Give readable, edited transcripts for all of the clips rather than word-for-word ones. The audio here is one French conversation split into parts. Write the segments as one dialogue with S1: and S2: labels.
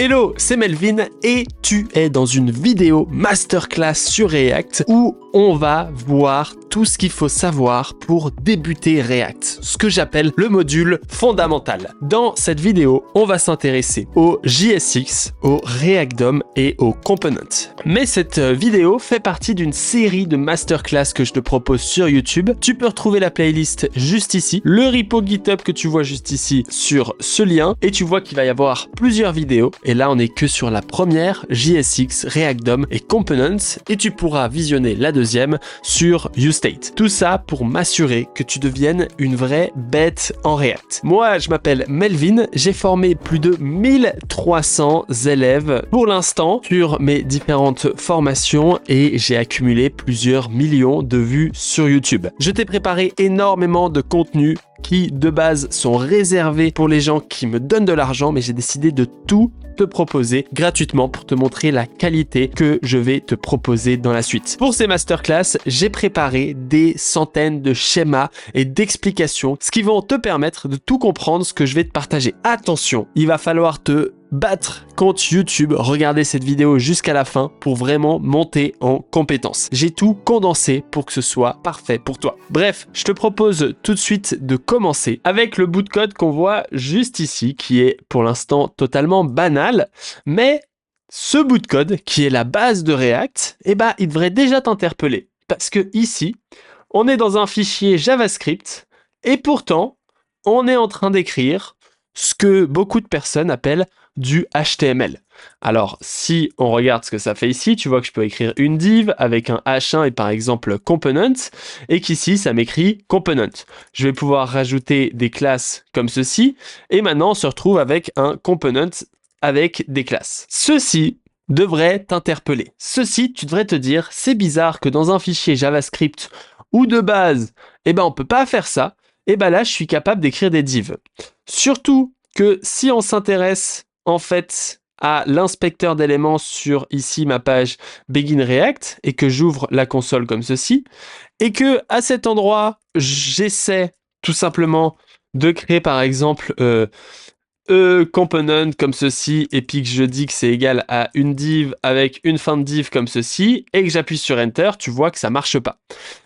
S1: Hello, c'est Melvin et tu es dans une vidéo masterclass sur React où on va voir tout ce qu'il faut savoir pour débuter React, ce que j'appelle le module fondamental. Dans cette vidéo, on va s'intéresser au JSX, au React DOM et aux components. Mais cette vidéo fait partie d'une série de masterclass que je te propose sur YouTube. Tu peux retrouver la playlist juste ici, le repo GitHub que tu vois juste ici sur ce lien et tu vois qu'il va y avoir plusieurs vidéos. Et là, on n'est que sur la première, JSX, React DOM et Components, et tu pourras visionner la deuxième sur UState. Tout ça pour m'assurer que tu deviennes une vraie bête en React. Moi, je m'appelle Melvin, j'ai formé plus de 1300 élèves pour l'instant sur mes différentes formations et j'ai accumulé plusieurs millions de vues sur YouTube. Je t'ai préparé énormément de contenus qui de base sont réservés pour les gens qui me donnent de l'argent, mais j'ai décidé de tout te proposer gratuitement pour te montrer la qualité que je vais te proposer dans la suite. Pour ces masterclass, j'ai préparé des centaines de schémas et d'explications, ce qui vont te permettre de tout comprendre ce que je vais te partager. Attention, il va falloir te battre contre YouTube, regarder cette vidéo jusqu'à la fin pour vraiment monter en compétence. J'ai tout condensé pour que ce soit parfait pour toi. Bref, je te propose tout de suite de commencer avec le bout de code qu'on voit juste ici, qui est pour l'instant totalement banal, mais ce bout de code qui est la base de React, il devrait déjà t'interpeller parce que ici, on est dans un fichier JavaScript et pourtant, on est en train d'écrire ce que beaucoup de personnes appellent du HTML. Alors, si on regarde ce que ça fait ici, tu vois que je peux écrire une div avec un H1 et par exemple component, et qu'ici, ça m'écrit component. Je vais pouvoir rajouter des classes comme ceci, et maintenant, on se retrouve avec un component avec des classes. Ceci devrait t'interpeller. Ceci, tu devrais te dire, c'est bizarre que dans un fichier JavaScript où de base, on peut pas faire ça, là, je suis capable d'écrire des divs. Surtout que si on s'intéresse en fait à l'inspecteur d'éléments sur ici ma page Begin React et que j'ouvre la console comme ceci et que à cet endroit j'essaie tout simplement de créer par exemple component comme ceci et puis que je dis que c'est égal à une div avec une fin de div comme ceci et que j'appuie sur Enter, tu vois que ça marche pas.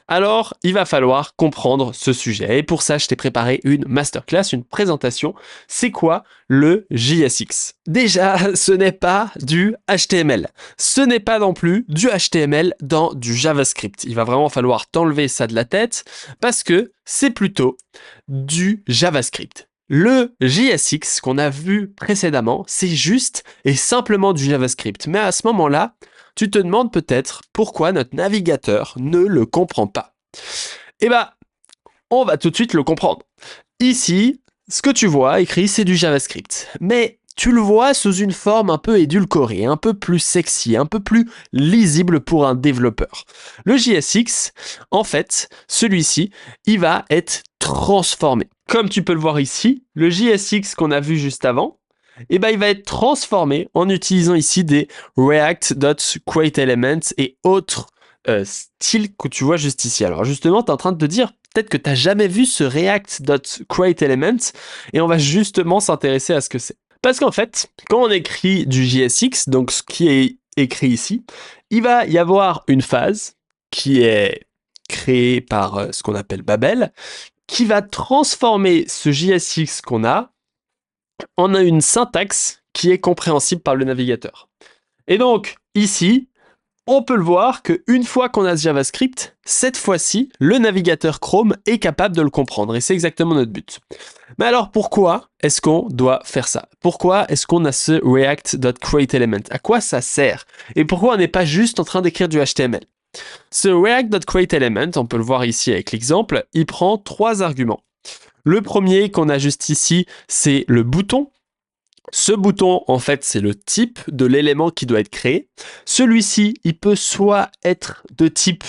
S1: Alors, il va falloir comprendre ce sujet. Et pour ça, je t'ai préparé une masterclass, une présentation. C'est quoi le JSX? Déjà, ce n'est pas du HTML. Ce n'est pas non plus du HTML dans du JavaScript. Il va vraiment falloir t'enlever ça de la tête parce que c'est plutôt du JavaScript. Le JSX qu'on a vu précédemment, c'est juste et simplement du JavaScript. Mais à ce moment-là, tu te demandes peut-être pourquoi notre navigateur ne le comprend pas. On va tout de suite le comprendre. Ici, ce que tu vois écrit, c'est du JavaScript. Mais tu le vois sous une forme un peu édulcorée, un peu plus sexy, un peu plus lisible pour un développeur. Le JSX, en fait, celui-ci, il va être transformé. Comme tu peux le voir ici, le JSX qu'on a vu juste avant, il va être transformé en utilisant ici des React.createElements et autres styles que tu vois juste ici. Alors justement, tu es en train de te dire peut-être que tu n'as jamais vu ce React.createElements et on va justement s'intéresser à ce que c'est. Parce qu'en fait, quand on écrit du JSX, donc ce qui est écrit ici, il va y avoir une phase qui est créée par ce qu'on appelle Babel, qui va transformer ce JSX qu'on a en une syntaxe qui est compréhensible par le navigateur. Et donc, ici, on peut le voir qu'une fois qu'on a ce JavaScript, cette fois-ci, le navigateur Chrome est capable de le comprendre. Et c'est exactement notre but. Mais alors, pourquoi est-ce qu'on doit faire ça? Pourquoi est-ce qu'on a ce React.createElement? À quoi ça sert? Et pourquoi on n'est pas juste en train d'écrire du HTML? Ce React.createElement, on peut le voir ici avec l'exemple, il prend 3 arguments. Le premier qu'on a juste ici, c'est le bouton. Ce bouton, en fait, c'est le type de l'élément qui doit être créé. Celui-ci, il peut soit être de type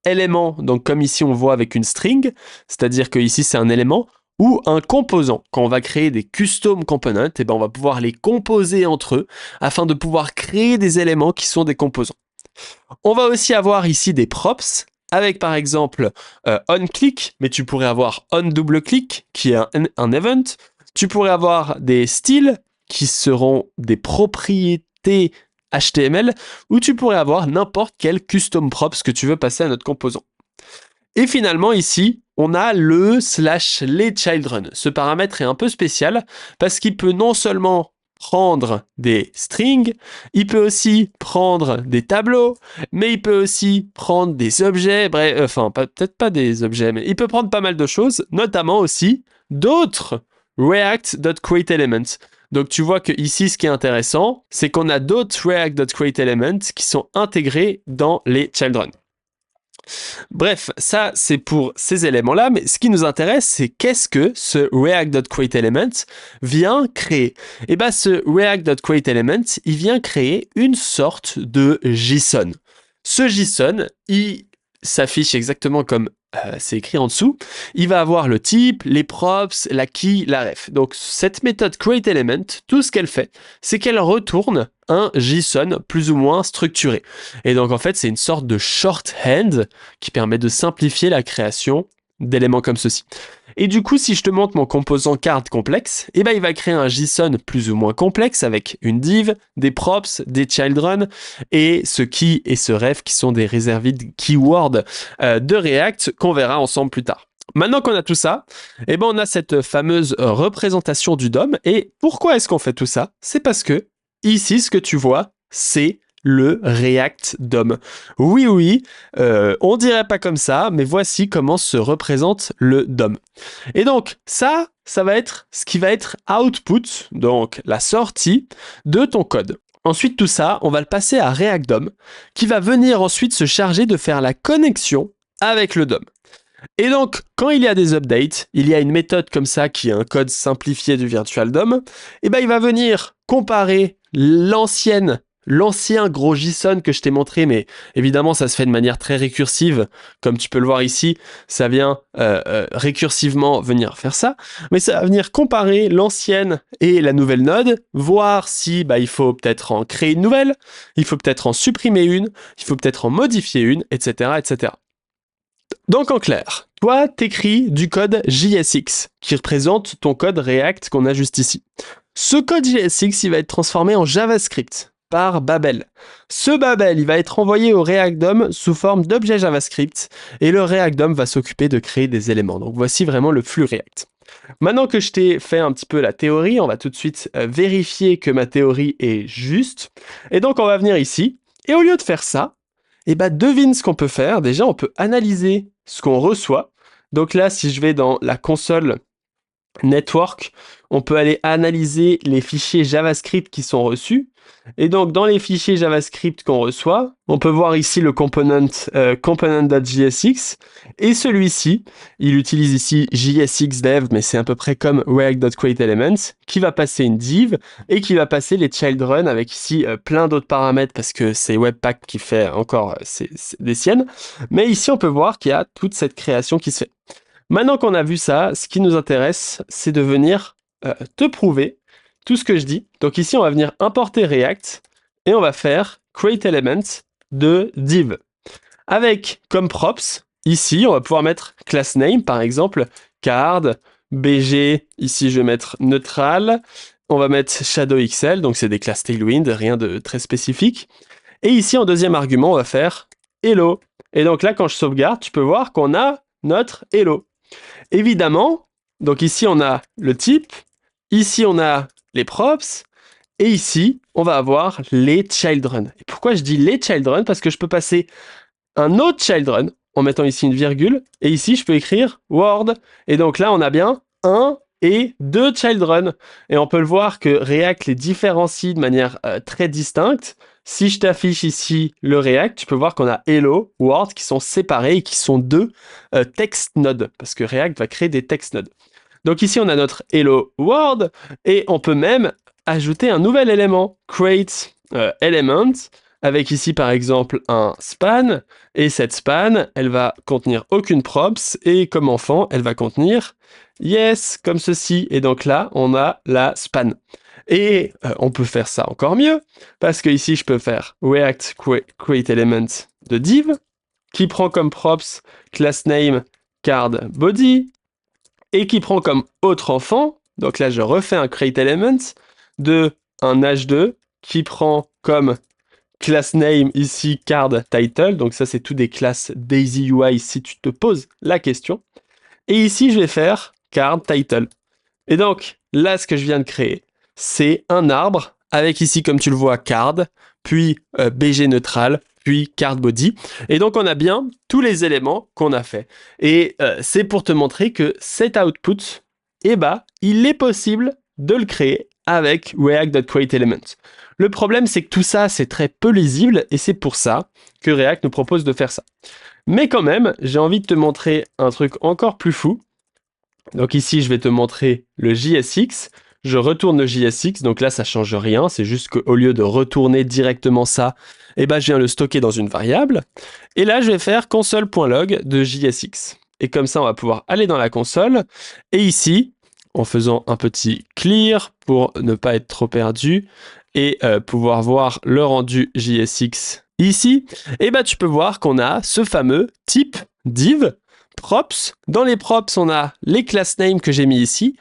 S1: élément, donc comme ici on voit avec une string, c'est-à-dire que ici c'est un élément, ou un composant. Quand on va créer des custom components, on va pouvoir les composer entre eux afin de pouvoir créer des éléments qui sont des composants. On va aussi avoir ici des props, avec par exemple onClick, mais tu pourrais avoir onDoubleClick, qui est un event. Tu pourrais avoir des styles, qui seront des propriétés HTML où tu pourrais avoir n'importe quel custom props que tu veux passer à notre composant. Et finalement ici, on a le /letChildren. Ce paramètre est un peu spécial parce qu'il peut non seulement prendre des strings, il peut aussi prendre des tableaux, mais il peut aussi prendre des objets, bref, enfin peut-être pas des objets, mais il peut prendre pas mal de choses, notamment aussi d'autres React.createElements. Donc tu vois que ici, ce qui est intéressant, c'est qu'on a d'autres React.createElements qui sont intégrés dans les children. Bref, ça c'est pour ces éléments-là, mais ce qui nous intéresse, c'est qu'est-ce que ce React.createElement vient créer. Et bien ce React.createElement, il vient créer une sorte de JSON. Ce JSON, il s'affiche exactement comme c'est écrit en dessous. Il va avoir le type, les props, la key, la ref. Donc cette méthode createElement, tout ce qu'elle fait, c'est qu'elle retourne un JSON plus ou moins structuré. Et donc en fait, c'est une sorte de shorthand qui permet de simplifier la création d'éléments comme ceci. Et du coup, si je te montre mon composant card complexe, eh ben, il va créer un JSON plus ou moins complexe avec une div, des props, des children et ce key et ce ref qui sont des reserved keywords de React qu'on verra ensemble plus tard. Maintenant qu'on a tout ça, eh ben, on a cette fameuse représentation du DOM. Et pourquoi est-ce qu'on fait tout ça? C'est parce que ici, ce que tu vois, c'est le React DOM. Oui, on dirait pas comme ça, mais voici comment se représente le DOM. Et donc, ça va être ce qui va être output, donc la sortie de ton code. Ensuite, tout ça, on va le passer à React DOM, qui va venir ensuite se charger de faire la connexion avec le DOM. Et donc, quand il y a des updates, il y a une méthode comme ça qui est un code simplifié du Virtual DOM, et ben il va venir comparer l'ancien gros JSON que je t'ai montré, mais évidemment ça se fait de manière très récursive, comme tu peux le voir ici, ça vient récursivement venir faire ça, mais ça va venir comparer l'ancienne et la nouvelle node, voir si il faut peut-être en créer une nouvelle, il faut peut-être en supprimer une, il faut peut-être en modifier une, etc., etc. Donc en clair, toi t'écris du code JSX qui représente ton code React qu'on a juste ici. Ce code JSX, il va être transformé en JavaScript par Babel. Ce Babel, il va être envoyé au React DOM sous forme d'objet JavaScript et le React DOM va s'occuper de créer des éléments. Donc voici vraiment le flux React. Maintenant que je t'ai fait un petit peu la théorie, on va tout de suite vérifier que ma théorie est juste. Et donc on va venir ici et au lieu de faire ça, devine ce qu'on peut faire. Déjà, on peut analyser ce qu'on reçoit. Donc là, si je vais dans la console network, on peut aller analyser les fichiers JavaScript qui sont reçus. Et donc, dans les fichiers JavaScript qu'on reçoit, on peut voir ici le component.jsx. Et celui-ci, il utilise ici JSXDev, mais c'est à peu près comme React.createElements, qui va passer une div et qui va passer les children avec ici plein d'autres paramètres parce que c'est Webpack qui fait encore des siennes. Mais ici, on peut voir qu'il y a toute cette création qui se fait. Maintenant qu'on a vu ça, ce qui nous intéresse, c'est de venir te prouver tout ce que je dis. Donc ici, on va venir importer React et on va faire createElement de div. Avec comme props, ici, on va pouvoir mettre class name, par exemple, card, bg, ici je vais mettre neutral, on va mettre shadowXL, donc c'est des classes Tailwind, rien de très spécifique. Et ici, en deuxième argument, on va faire hello. Et donc là, quand je sauvegarde, tu peux voir qu'on a notre hello. Évidemment, donc ici on a le type, ici on a les props, et ici on va avoir les children. Et pourquoi je dis les children? Parce que je peux passer un autre children en mettant ici une virgule, et ici je peux écrire word. Et donc là on a bien un et deux children. Et on peut le voir que React les différencie de manière très distincte. Si je t'affiche ici le React, tu peux voir qu'on a hello, word qui sont séparés et qui sont deux text nodes, parce que React va créer des text nodes. Donc ici, on a notre hello word et on peut même ajouter un nouvel élément, create element, avec ici par exemple un span, et cette span, elle va contenir aucune props, et comme enfant, elle va contenir yes, comme ceci, et donc là, on a la span. Et on peut faire ça encore mieux, parce que ici, je peux faire React create element de div, qui prend comme props class name card body, et qui prend comme autre enfant, donc là, je refais un create element de un H2 qui prend comme class name ici card title. Donc ça, c'est tout des classes Daisy UI si tu te poses la question. Et ici, je vais faire card title. Et donc, là, ce que je viens de créer, c'est un arbre avec ici, comme tu le vois, card, puis BG neutral, puis card body. Et donc, on a bien tous les éléments qu'on a fait. Et c'est pour te montrer que cet output, eh ben, il est possible de le créer avec React.createElement. Le problème, c'est que tout ça, c'est très peu lisible et c'est pour ça que React nous propose de faire ça. Mais quand même, j'ai envie de te montrer un truc encore plus fou. Donc ici, je vais te montrer le JSX. Je retourne le JSX, donc là, ça ne change rien. C'est juste qu'au lieu de retourner directement ça, eh ben, je viens le stocker dans une variable. Et là, je vais faire console.log de JSX. Et comme ça, on va pouvoir aller dans la console. Et ici, en faisant un petit clear pour ne pas être trop perdu et pouvoir voir le rendu JSX ici, eh ben, tu peux voir qu'on a ce fameux type div props. Dans les props, on a les class names que j'ai mis ici,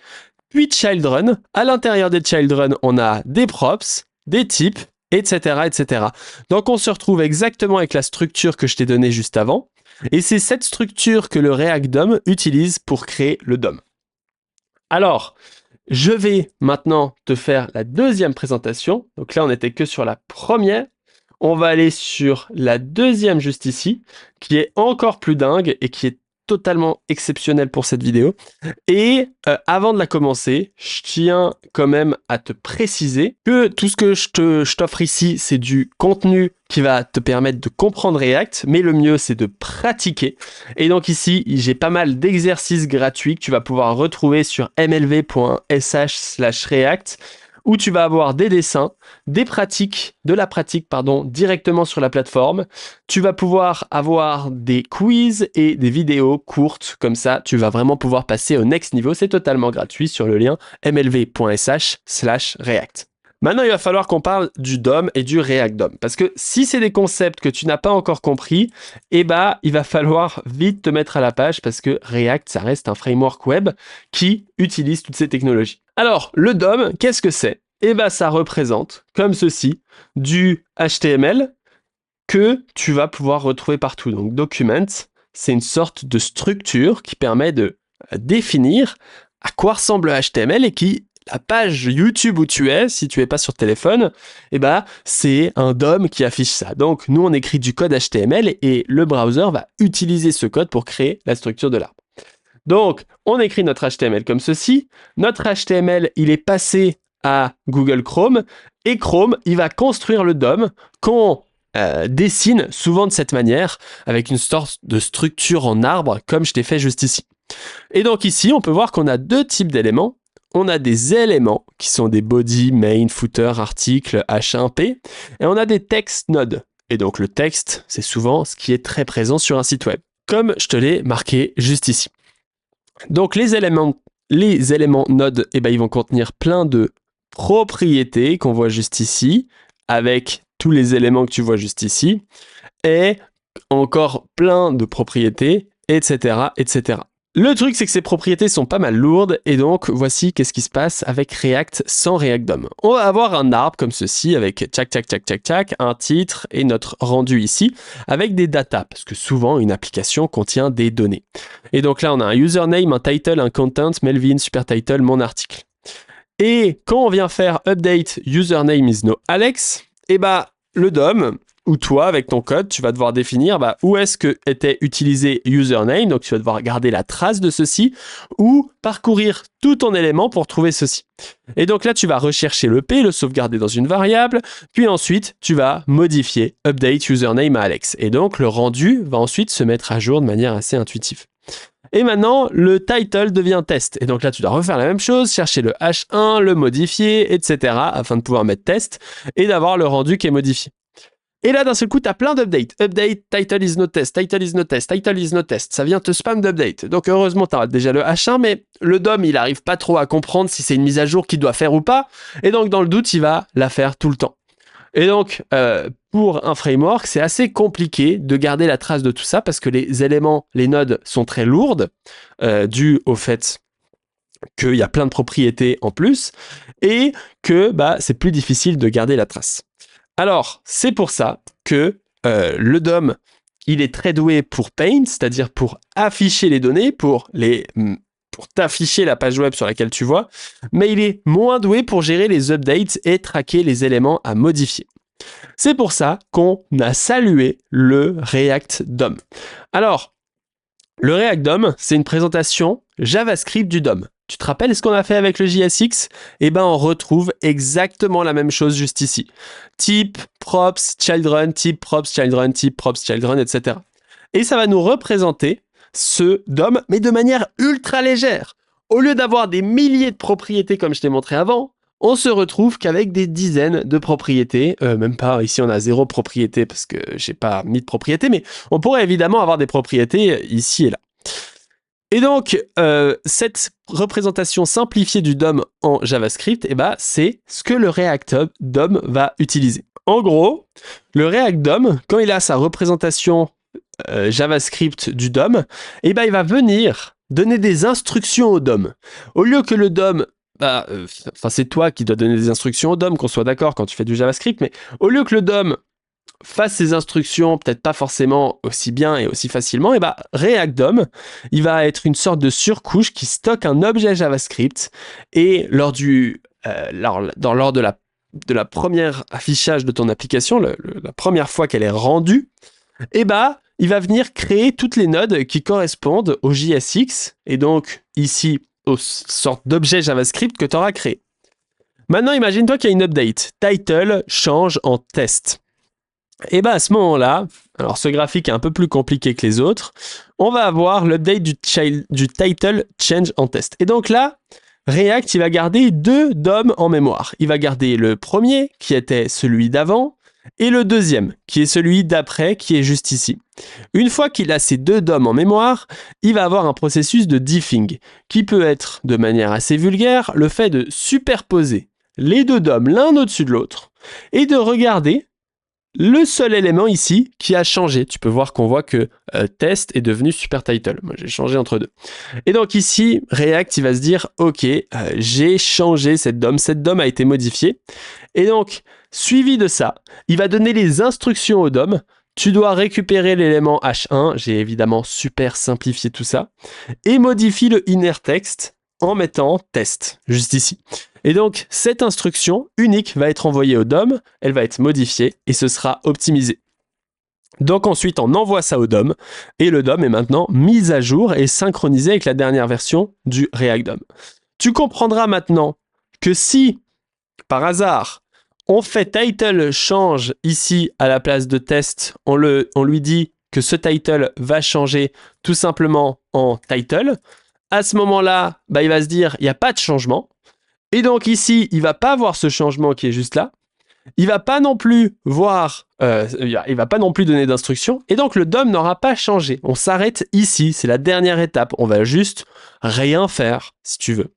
S1: puis children. À l'intérieur des children, on a des props, des types, etc., etc. Donc, on se retrouve exactement avec la structure que je t'ai donnée juste avant. Et c'est cette structure que le React DOM utilise pour créer le DOM. Alors, je vais maintenant te faire la deuxième présentation. Donc là, on n'était que sur la première. On va aller sur la deuxième juste ici, qui est encore plus dingue et qui est totalement exceptionnelle pour cette vidéo. Et avant de la commencer, je tiens quand même à te préciser que tout ce que je t'offre ici, c'est du contenu qui va te permettre de comprendre React, mais le mieux, c'est de pratiquer. Et donc ici, j'ai pas mal d'exercices gratuits que tu vas pouvoir retrouver sur mlv.sh/react, où tu vas avoir des dessins, de la pratique, directement sur la plateforme. Tu vas pouvoir avoir des quiz et des vidéos courtes, comme ça, tu vas vraiment pouvoir passer au next niveau. C'est totalement gratuit sur le lien mlv.sh/react. Maintenant, il va falloir qu'on parle du DOM et du React DOM. Parce que si c'est des concepts que tu n'as pas encore compris, eh ben, il va falloir vite te mettre à la page parce que React, ça reste un framework web qui utilise toutes ces technologies. Alors, le DOM, qu'est-ce que c'est? Eh ben, ça représente, comme ceci, du HTML que tu vas pouvoir retrouver partout. Donc, document, c'est une sorte de structure qui permet de définir à quoi ressemble le HTML et qui, la page YouTube où tu es, si tu n'es pas sur téléphone, eh ben, c'est un DOM qui affiche ça. Donc, nous, on écrit du code HTML et le browser va utiliser ce code pour créer la structure de l'arbre. Donc, on écrit notre HTML comme ceci. Notre HTML, il est passé à Google Chrome et Chrome, il va construire le DOM qu'on dessine souvent de cette manière avec une sorte de structure en arbre comme je t'ai fait juste ici. Et donc ici, on peut voir qu'on a deux types d'éléments. On a des éléments qui sont des body, main, footer, article, H1P et on a des text nodes. Et donc le texte, c'est souvent ce qui est très présent sur un site web, comme je te l'ai marqué juste ici. Donc les éléments nodes, eh ben, ils vont contenir plein de propriétés qu'on voit juste ici, avec tous les éléments que tu vois juste ici, et encore plein de propriétés, etc., etc. Le truc, c'est que ces propriétés sont pas mal lourdes, et donc voici qu'est-ce qui se passe avec React sans React DOM. On va avoir un arbre comme ceci, avec tchac, tchac, tchac, tchac, tchac, un titre et notre rendu ici, avec des data, parce que souvent une application contient des données. Et donc là, on a un username, un title, un content, Melvin, super title, mon article. Et quand on vient faire update username is no Alex, et bah le DOM, ou toi, avec ton code, tu vas devoir définir où est-ce que était utilisé username, donc tu vas devoir garder la trace de ceci, ou parcourir tout ton élément pour trouver ceci. Et donc là, tu vas rechercher le P, le sauvegarder dans une variable, puis ensuite, tu vas modifier update username à Alex. Et donc, le rendu va ensuite se mettre à jour de manière assez intuitive. Et maintenant, le title devient test. Et donc là, tu dois refaire la même chose, chercher le H1, le modifier, etc. afin de pouvoir mettre test et d'avoir le rendu qui est modifié. Et là, d'un seul coup, tu as plein d'updates. Update, title is no test, title is no test, title is no test. Ça vient te spam d'update. Donc heureusement, tu as déjà le H1, mais le DOM, il n'arrive pas trop à comprendre si c'est une mise à jour qu'il doit faire ou pas. Et donc, dans le doute, il va la faire tout le temps. Et donc, pour un framework, c'est assez compliqué de garder la trace de tout ça parce que les éléments, les nodes sont très lourdes, dû au fait qu'il y a plein de propriétés en plus, et que c'est plus difficile de garder la trace. Alors, c'est pour ça que le DOM, il est très doué pour Paint, c'est-à-dire pour afficher les données, pour t'afficher la page web sur laquelle tu vois, mais il est moins doué pour gérer les updates et traquer les éléments à modifier. C'est pour ça qu'on a salué le React DOM. Alors, le React DOM, c'est une présentation JavaScript du DOM. Tu te rappelles ce qu'on a fait avec le JSX? Eh bien, on retrouve exactement la même chose juste ici. Type, props, childrun, type, props, childrun, type, props, childrun, etc. Et ça va nous représenter ce DOM, mais de manière ultra légère. Au lieu d'avoir des milliers de propriétés comme je t'ai montré avant, on se retrouve qu'avec des dizaines de propriétés, même pas, ici on a 0 propriété parce que j'ai pas mis de propriété, mais on pourrait évidemment avoir des propriétés ici et là. Et donc, cette représentation simplifiée du DOM en JavaScript, c'est ce que le React DOM va utiliser. En gros, le React DOM, quand il a sa représentation JavaScript du DOM, il va venir donner des instructions au DOM. Au lieu que le DOM, c'est toi qui dois donner des instructions au DOM, qu'on soit d'accord quand tu fais du JavaScript, mais au lieu que le DOM fasse ses instructions, peut-être pas forcément aussi bien et aussi facilement, React DOM, il va être une sorte de surcouche qui stocke un objet JavaScript et lors de la première affichage de ton application, la première fois qu'elle est rendue, il va venir créer toutes les nodes qui correspondent au JSX et donc ici aux sortes d'objets JavaScript que tu auras créés. Maintenant, imagine-toi qu'il y a une update. Title change en test. Et à ce moment-là, alors ce graphique est un peu plus compliqué que les autres, on va avoir l'update du title change en test. Et donc là, React, il va garder 2 DOM en mémoire. Il va garder le premier, qui était celui d'avant, et le deuxième, qui est celui d'après, qui est juste ici. Une fois qu'il a ces 2 DOM en mémoire, il va avoir un processus de diffing, qui peut être, de manière assez vulgaire, le fait de superposer les 2 DOM l'un au-dessus de l'autre, et de regarder le seul élément ici qui a changé. Tu peux voir qu'on voit que test est devenu super title. Moi, j'ai changé entre deux. Et donc ici, React, il va se dire, ok, j'ai changé cette DOM. Cette DOM a été modifiée. Et donc, suivi de ça, il va donner les instructions au DOM. Tu dois récupérer l'élément H1. J'ai évidemment super simplifié tout ça. Et modifie le inner text en mettant test, juste ici. Et donc, cette instruction unique va être envoyée au DOM, elle va être modifiée et ce sera optimisé. Donc ensuite, on envoie ça au DOM et le DOM est maintenant mis à jour et synchronisé avec la dernière version du React DOM. Tu comprendras maintenant que si, par hasard, on fait title change ici à la place de test, on lui dit que ce title va changer tout simplement en title, à ce moment-là, il va se dire, il n'y a pas de changement. Et donc ici, il ne va pas voir ce changement qui est juste là. Il ne va pas non plus voir, il va pas non plus donner d'instructions. Et donc le DOM n'aura pas changé. On s'arrête ici, c'est la dernière étape. On va juste rien faire, si tu veux.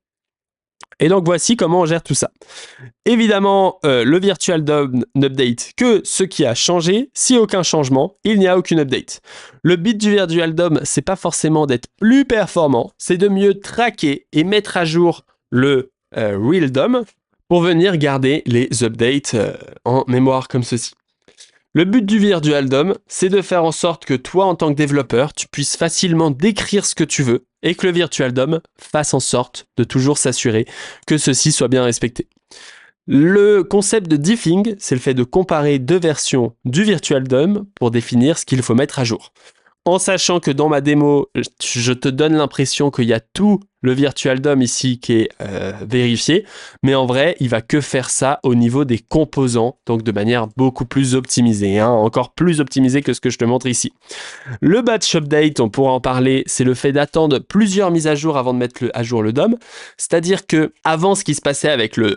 S1: Et donc voici comment on gère tout ça. Évidemment, le virtual DOM n'update que ce qui a changé. Si aucun changement, il n'y a aucune update. Le but du virtual DOM, c'est pas forcément d'être plus performant, c'est de mieux traquer et mettre à jour le real DOM pour venir garder les updates en mémoire comme ceci. Le but du virtual DOM, c'est de faire en sorte que toi, en tant que développeur, tu puisses facilement décrire ce que tu veux et que le virtual DOM fasse en sorte de toujours s'assurer que ceci soit bien respecté. Le concept de diffing, c'est le fait de comparer 2 versions du virtual DOM pour définir ce qu'il faut mettre à jour. En sachant que dans ma démo, je te donne l'impression qu'il y a tout le virtual DOM ici qui est vérifié, mais en vrai, il va que faire ça au niveau des composants, donc de manière beaucoup plus optimisée, encore plus optimisée que ce que je te montre ici. Le batch update, on pourra en parler, c'est le fait d'attendre plusieurs mises à jour avant de mettre à jour le DOM, c'est-à-dire que avant ce qui se passait avec le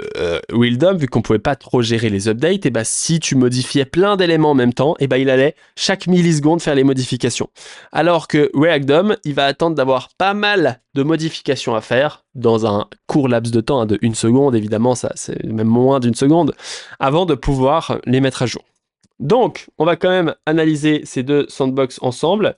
S1: real DOM, vu qu'on pouvait pas trop gérer les updates, si tu modifiais plein d'éléments en même temps, il allait chaque milliseconde faire les modifications. Alors que React DOM, il va attendre d'avoir pas mal de modifications à faire dans un court laps de temps, de 1 seconde, évidemment, ça c'est même moins d'1 seconde, avant de pouvoir les mettre à jour. Donc, on va quand même analyser ces 2 sandbox ensemble.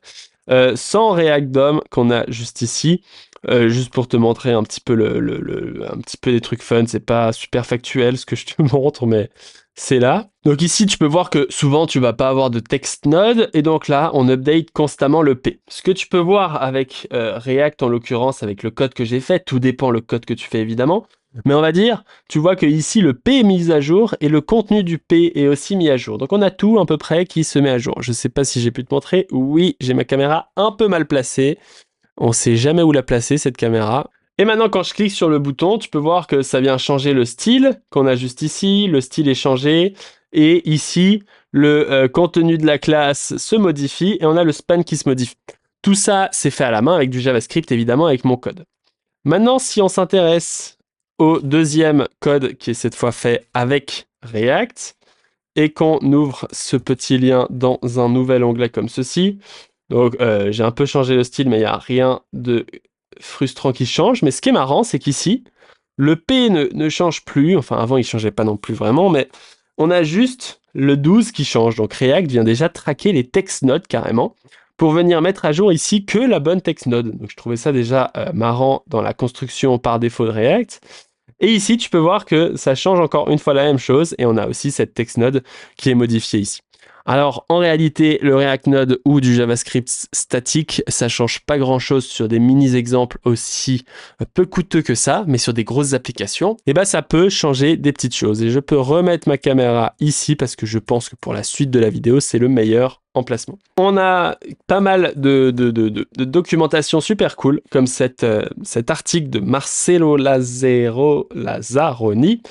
S1: Sans React DOM qu'on a juste ici, juste pour te montrer un petit peu un petit peu des trucs fun. C'est pas super factuel ce que je te montre, mais c'est là. Donc ici, tu peux voir que souvent, tu vas pas avoir de text node, et donc là, on update constamment le P. Ce que tu peux voir avec React, en l'occurrence, avec le code que j'ai fait, tout dépend le code que tu fais évidemment, mais on va dire, tu vois que ici, le P est mis à jour, et le contenu du P est aussi mis à jour. Donc on a tout à peu près qui se met à jour. Je sais pas si j'ai pu te montrer. Oui, j'ai ma caméra un peu mal placée. On sait jamais où la placer, cette caméra. Et maintenant, quand je clique sur le bouton, tu peux voir que ça vient changer le style qu'on a juste ici. Le style est changé. Et ici, le contenu de la classe se modifie et on a le span qui se modifie. Tout ça, c'est fait à la main avec du JavaScript, évidemment, avec mon code. Maintenant, si on s'intéresse au deuxième code qui est cette fois fait avec React et qu'on ouvre ce petit lien dans un nouvel onglet comme ceci, donc j'ai un peu changé le style, mais il n'y a rien de frustrant qui change. Mais ce qui est marrant, c'est qu'ici, le P ne change plus. Enfin, avant, il changeait pas non plus vraiment, mais on a juste le 12 qui change. Donc React vient déjà traquer les text nodes carrément pour venir mettre à jour ici que la bonne text node. Donc je trouvais ça déjà marrant dans la construction par défaut de React. Et ici, tu peux voir que ça change encore une fois la même chose et on a aussi cette text node qui est modifiée ici. Alors, en réalité, le React Node ou du JavaScript statique, ça change pas grand-chose sur des mini-exemples aussi peu coûteux que ça, mais sur des grosses applications, et ben ça peut changer des petites choses. Et je peux remettre ma caméra ici parce que je pense que pour la suite de la vidéo, c'est le meilleur emplacement. On a pas mal de documentation super cool, comme cet article de Marcelo Lazzaroni,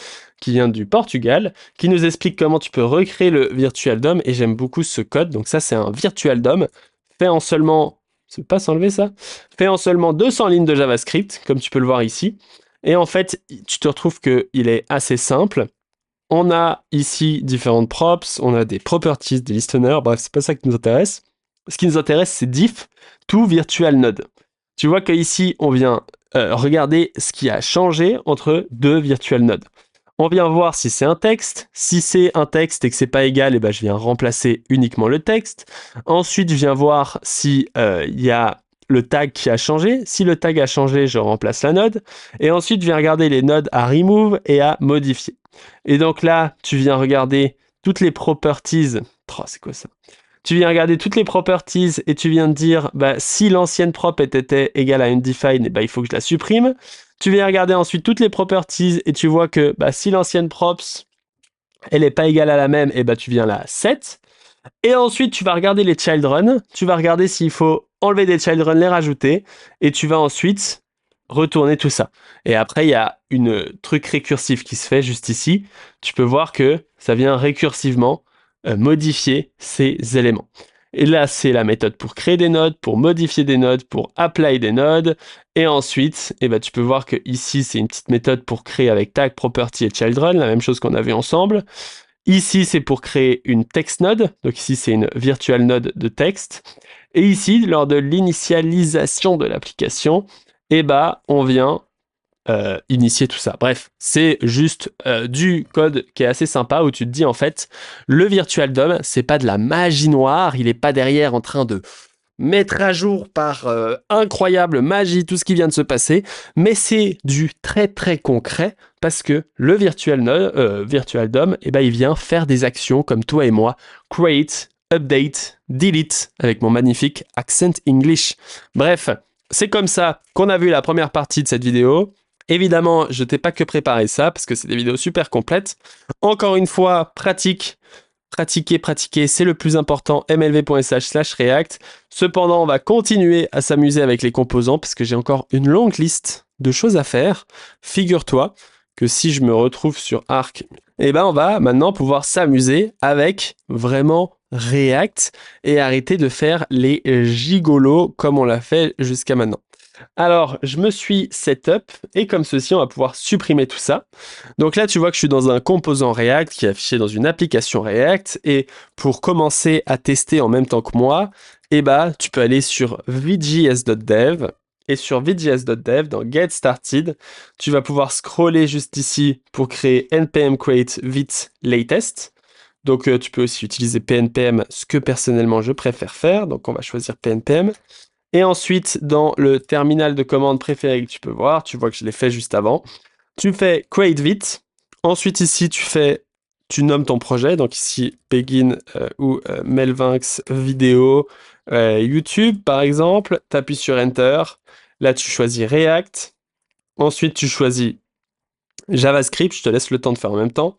S1: qui vient du Portugal, qui nous explique comment tu peux recréer le Virtual DOM, et j'aime beaucoup ce code. Donc ça, c'est un Virtual DOM fait en seulement... C'est pas s'enlever ça? Fait en seulement 200 lignes de JavaScript, comme tu peux le voir ici. Et en fait, tu te retrouves qu'il est assez simple. On a ici différentes props, on a des properties, des listeners, bref, c'est pas ça qui nous intéresse. Ce qui nous intéresse, c'est diff to virtual node. Tu vois qu'ici, on vient regarder ce qui a changé entre deux virtual nodes. On vient voir si c'est un texte. Si c'est un texte et que c'est pas égal, et ben je viens remplacer uniquement le texte. Ensuite, je viens voir si y a le tag qui a changé. Si le tag a changé, je remplace la node. Et ensuite, je viens regarder les nodes à remove et à modifier. Et donc là, tu viens regarder toutes les properties. Oh, c'est quoi ça? Tu viens regarder toutes les properties et tu viens te dire bah, si l'ancienne prop était égale à undefined, bah, il faut que je la supprime. Tu viens regarder ensuite toutes les properties et tu vois que bah, si l'ancienne props elle n'est pas égale à la même, et bah, tu viens la set. Et ensuite, tu vas regarder les child run. Tu vas regarder s'il faut enlever des child run, les rajouter. Et tu vas ensuite retourner tout ça. Et après, il y a une truc récursif qui se fait juste ici. Tu peux voir que ça vient récursivement modifier ces éléments. Et là, c'est la méthode pour créer des nodes, pour modifier des nodes, pour apply des nodes. Et ensuite, eh ben, tu peux voir que ici, c'est une petite méthode pour créer avec tag, property et child run, la même chose qu'on a vu ensemble. Ici, c'est pour créer une text node. Donc ici, c'est une virtual node de texte. Et ici, lors de l'initialisation de l'application, eh ben, on vient initier tout ça. Bref, c'est juste du code qui est assez sympa où tu te dis en fait, le Virtual DOM, c'est pas de la magie noire, il est pas derrière en train de mettre à jour par incroyable magie tout ce qui vient de se passer, mais c'est du très très concret parce que le Virtual DOM, eh ben, il vient faire des actions comme toi et moi, create, update, delete, avec mon magnifique accent English. Bref, c'est comme ça qu'on a vu la première partie de cette vidéo. Évidemment, je t'ai pas que préparé ça, parce que c'est des vidéos super complètes. Encore une fois, pratiquer, c'est le plus important, mlv.sh/react. Cependant, on va continuer à s'amuser avec les composants, parce que j'ai encore une longue liste de choses à faire. Figure-toi que si je me retrouve sur Arc, eh ben on va maintenant pouvoir s'amuser avec vraiment React et arrêter de faire les gigolos comme on l'a fait jusqu'à maintenant. Alors, je me suis setup et comme ceci, on va pouvoir supprimer tout ça. Donc là, tu vois que je suis dans un composant React qui est affiché dans une application React. Et pour commencer à tester en même temps que moi, eh ben, tu peux aller sur vjs.dev. Et sur vjs.dev, dans Get Started, tu vas pouvoir scroller juste ici pour créer npm create vite latest. Donc tu peux aussi utiliser pnpm, ce que personnellement je préfère faire. Donc on va choisir pnpm. Et ensuite, dans le terminal de commande préféré que tu peux voir, tu vois que je l'ai fait juste avant, tu fais Create Vite. Ensuite, ici, tu nommes ton projet. Donc ici, Begin ou Melvinx vidéo YouTube, par exemple. Tu appuies sur Enter. Là, tu choisis React. Ensuite, tu choisis JavaScript. Je te laisse le temps de faire en même temps.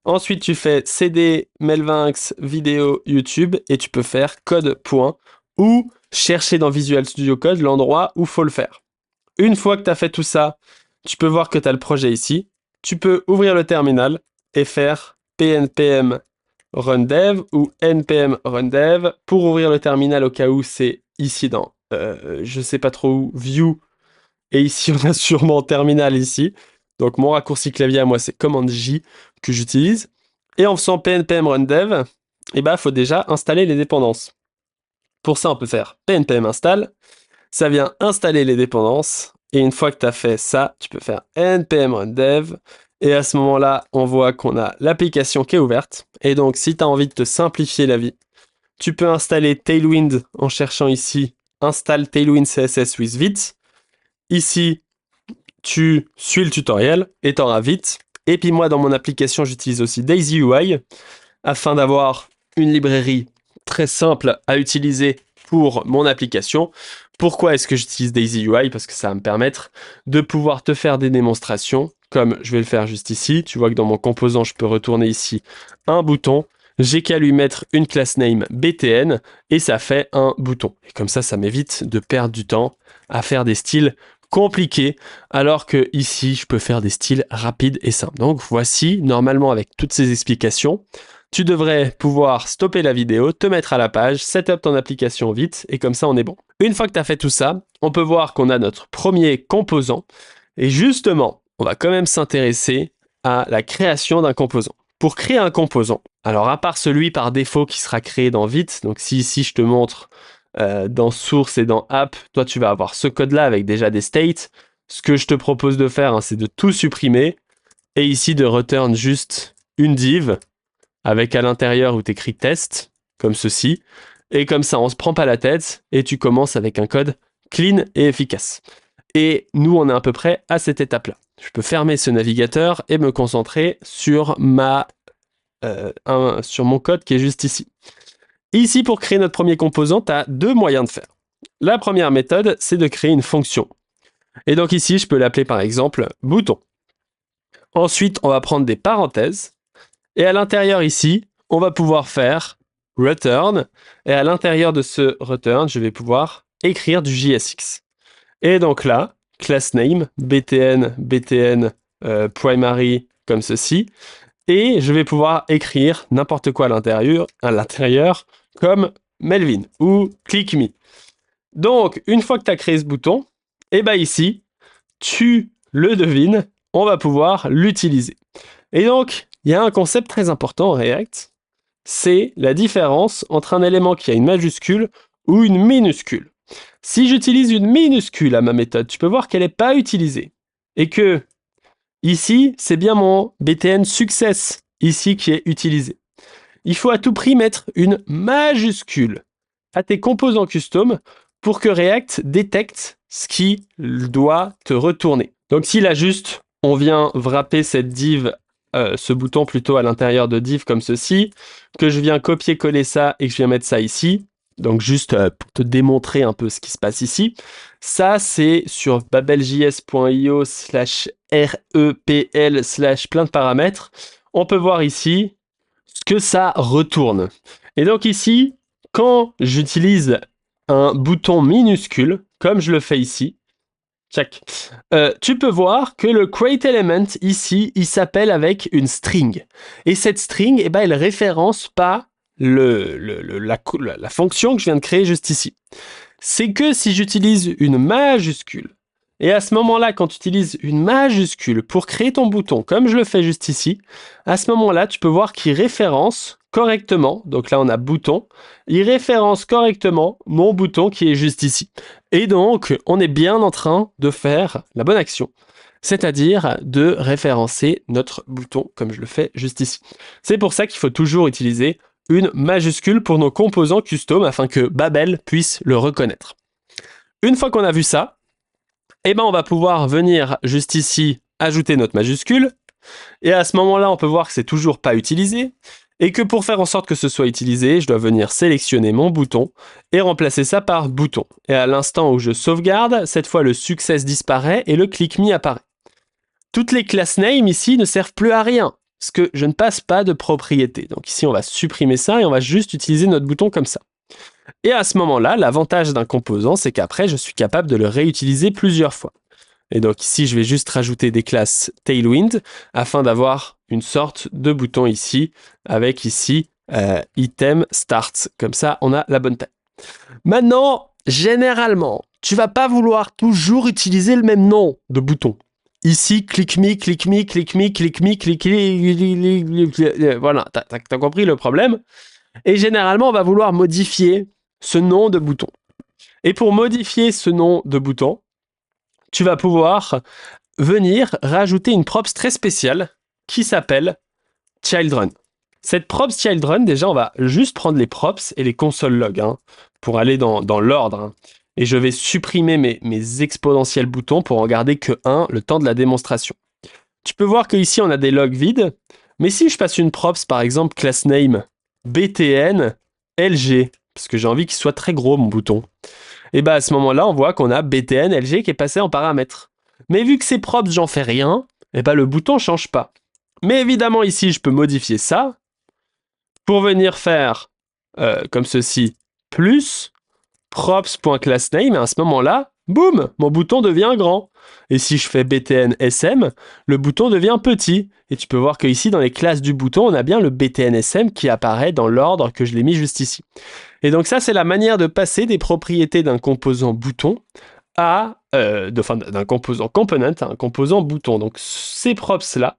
S1: Ensuite, tu fais CD Melvinx vidéo YouTube et tu peux faire code point ou chercher dans Visual Studio Code l'endroit où il faut le faire. Une fois que tu as fait tout ça, tu peux voir que tu as le projet ici. Tu peux ouvrir le terminal et faire pnpm run dev ou npm run dev. Pour ouvrir le terminal au cas où, c'est ici dans, je sais pas trop où, view. Et ici, on a sûrement terminal ici. Donc mon raccourci clavier à moi, c'est commande J que j'utilise. Et en faisant pnpm run dev, il faut déjà installer les dépendances. Pour ça, on peut faire pnpm install. Ça vient installer les dépendances. Et une fois que tu as fait ça, tu peux faire npm run dev. Et à ce moment-là, on voit qu'on a l'application qui est ouverte. Et donc, si tu as envie de te simplifier la vie, tu peux installer Tailwind en cherchant ici install Tailwind CSS with Vite. Ici, tu suis le tutoriel et tu auras Vite. Et puis moi, dans mon application, j'utilise aussi Daisy UI afin d'avoir une librairie très simple à utiliser pour mon application. Pourquoi est-ce que j'utilise Daisy UI? Parce que ça va me permettre de pouvoir te faire des démonstrations, comme je vais le faire juste ici. Tu vois que dans mon composant, je peux retourner ici un bouton. J'ai qu'à lui mettre une class name BTN et ça fait un bouton. Et comme ça m'évite de perdre du temps à faire des styles compliqués, alors que ici, je peux faire des styles rapides et simples. Donc voici, normalement avec toutes ces explications, tu devrais pouvoir stopper la vidéo, te mettre à la page, setup ton application vite, et comme ça on est bon. Une fois que tu as fait tout ça, on peut voir qu'on a notre premier composant, et justement, on va quand même s'intéresser à la création d'un composant. Pour créer un composant, alors à part celui par défaut qui sera créé dans Vite, donc si ici je te montre dans Source et dans App, toi tu vas avoir ce code-là avec déjà des states. Ce que je te propose de faire, c'est de tout supprimer, et ici de return juste une div, avec à l'intérieur où tu écris test, comme ceci, et comme ça on se prend pas la tête, et tu commences avec un code clean et efficace. Et nous on est à peu près à cette étape-là. Je peux fermer ce navigateur et me concentrer sur sur mon code qui est juste ici. Ici, pour créer notre premier composant, tu as deux moyens de faire. La première méthode, c'est de créer une fonction. Et donc ici, je peux l'appeler par exemple bouton. Ensuite, on va prendre des parenthèses. Et à l'intérieur ici, on va pouvoir faire return. Et à l'intérieur de ce return, je vais pouvoir écrire du JSX. Et donc là, class name, btn primary, comme ceci. Et je vais pouvoir écrire n'importe quoi à l'intérieur, comme Melvin ou Click Me. Donc, une fois que tu as créé ce bouton, et ici, tu le devines, on va pouvoir l'utiliser. Et donc, il y a un concept très important en React, c'est la différence entre un élément qui a une majuscule ou une minuscule. Si j'utilise une minuscule à ma méthode, tu peux voir qu'elle n'est pas utilisée. Et que, ici, c'est bien mon btn success, ici, qui est utilisé. Il faut à tout prix mettre une majuscule à tes composants custom pour que React détecte ce qui doit te retourner. Donc si là juste, on vient wrapper cette div, ce bouton plutôt à l'intérieur de div comme ceci, que je viens copier-coller ça et que je viens mettre ça ici, donc juste pour te démontrer un peu ce qui se passe ici, ça c'est sur babelJS.io/repl/ plein de paramètres, on peut voir ici ce que ça retourne. Et donc ici, quand j'utilise un bouton minuscule, comme je le fais ici, check, tu peux voir que le create element ici, il s'appelle avec une string. Et cette string, elle référence pas la fonction que je viens de créer juste ici. C'est que si j'utilise une majuscule, et à ce moment-là, quand tu utilises une majuscule pour créer ton bouton, comme je le fais juste ici, à ce moment-là, tu peux voir qu'il référence correctement, donc là on a bouton, il référence correctement mon bouton qui est juste ici. Et donc, on est bien en train de faire la bonne action, c'est-à-dire de référencer notre bouton comme je le fais juste ici. C'est pour ça qu'il faut toujours utiliser une majuscule pour nos composants custom afin que Babel puisse le reconnaître. Une fois qu'on a vu ça, eh ben on va pouvoir venir juste ici ajouter notre majuscule. Et à ce moment-là, on peut voir que c'est toujours pas utilisé. Et que pour faire en sorte que ce soit utilisé, je dois venir sélectionner mon bouton et remplacer ça par bouton. Et à l'instant où je sauvegarde, cette fois le success disparaît et le click me apparaît. Toutes les class names ici ne servent plus à rien, parce que je ne passe pas de propriété. Donc ici, on va supprimer ça et on va juste utiliser notre bouton comme ça. Et à ce moment-là, l'avantage d'un composant, c'est qu'après, je suis capable de le réutiliser plusieurs fois. Et donc ici, je vais juste rajouter des classes Tailwind afin d'avoir une sorte de bouton ici avec ici item start. Comme ça, on a la bonne taille. Maintenant, généralement, tu vas pas vouloir toujours utiliser le même nom de bouton. Ici, click me, click me, click me, click me, click me. Voilà, t'as compris le problème. Et généralement, on va vouloir modifier ce nom de bouton. Et pour modifier ce nom de bouton, tu vas pouvoir venir rajouter une props très spéciale qui s'appelle childRun. Cette props childRun, déjà, on va juste prendre les props et les console log pour aller dans l'ordre. Et je vais supprimer mes exponentiels boutons pour en garder que un le temps de la démonstration. Tu peux voir qu'ici, on a des logs vides. Mais si je passe une props, par exemple, class name btn lg, parce que j'ai envie qu'il soit très gros, mon bouton, et bien à ce moment-là, on voit qu'on a btn lg qui est passé en paramètre. Mais vu que c'est props, j'en fais rien, et ben le bouton ne change pas. Mais évidemment, ici, je peux modifier ça pour venir faire comme ceci, plus props.className, et à ce moment-là, boum, mon bouton devient grand. Et si je fais btn sm, le bouton devient petit. Et tu peux voir qu'ici, dans les classes du bouton, on a bien le btn sm qui apparaît dans l'ordre que je l'ai mis juste ici. Et donc ça, c'est la manière de passer des propriétés d'un composant bouton à d'un composant component à un composant bouton. Donc ces props-là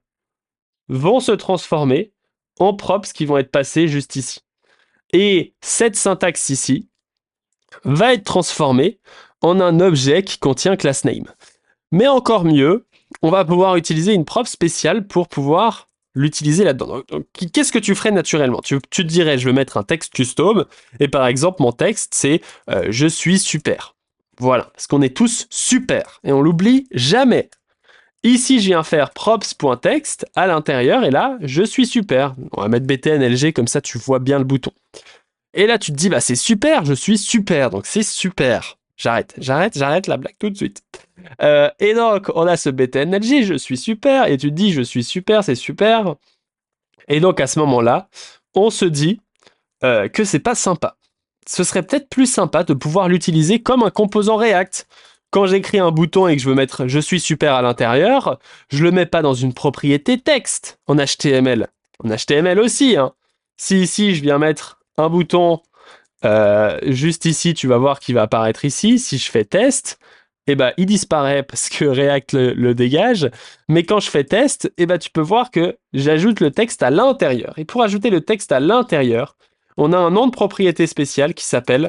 S1: vont se transformer en props qui vont être passés juste ici. Et cette syntaxe ici va être transformée en un objet qui contient class name. Mais encore mieux, on va pouvoir utiliser une prop spéciale pour pouvoir l'utiliser là-dedans. Qu'est-ce que tu ferais naturellement ? Tu te dirais, je vais mettre un texte custom, et par exemple, mon texte, c'est « Je suis super ». Voilà, parce qu'on est tous super, et on l'oublie jamais. Ici, je viens faire props.text à l'intérieur, et là, je suis super. On va mettre btnlg, comme ça, tu vois bien le bouton. Et là, tu te dis, bah c'est super, je suis super, donc c'est super. J'arrête la blague tout de suite. Et donc, on a ce btnlg, je suis super, et tu te dis, je suis super, c'est super. Et donc, à ce moment-là, on se dit que c'est pas sympa. Ce serait peut-être plus sympa de pouvoir l'utiliser comme un composant React. Quand j'écris un bouton et que je veux mettre « je suis super » à l'intérieur, je le mets pas dans une propriété texte en HTML. En HTML aussi, Si ici, je viens mettre un bouton juste ici, tu vas voir qu'il va apparaître ici. Si je fais test, eh ben, il disparaît parce que React le dégage. Mais quand je fais test, eh ben, tu peux voir que j'ajoute le texte à l'intérieur. Et pour ajouter le texte à l'intérieur, on a un nom de propriété spéciale qui s'appelle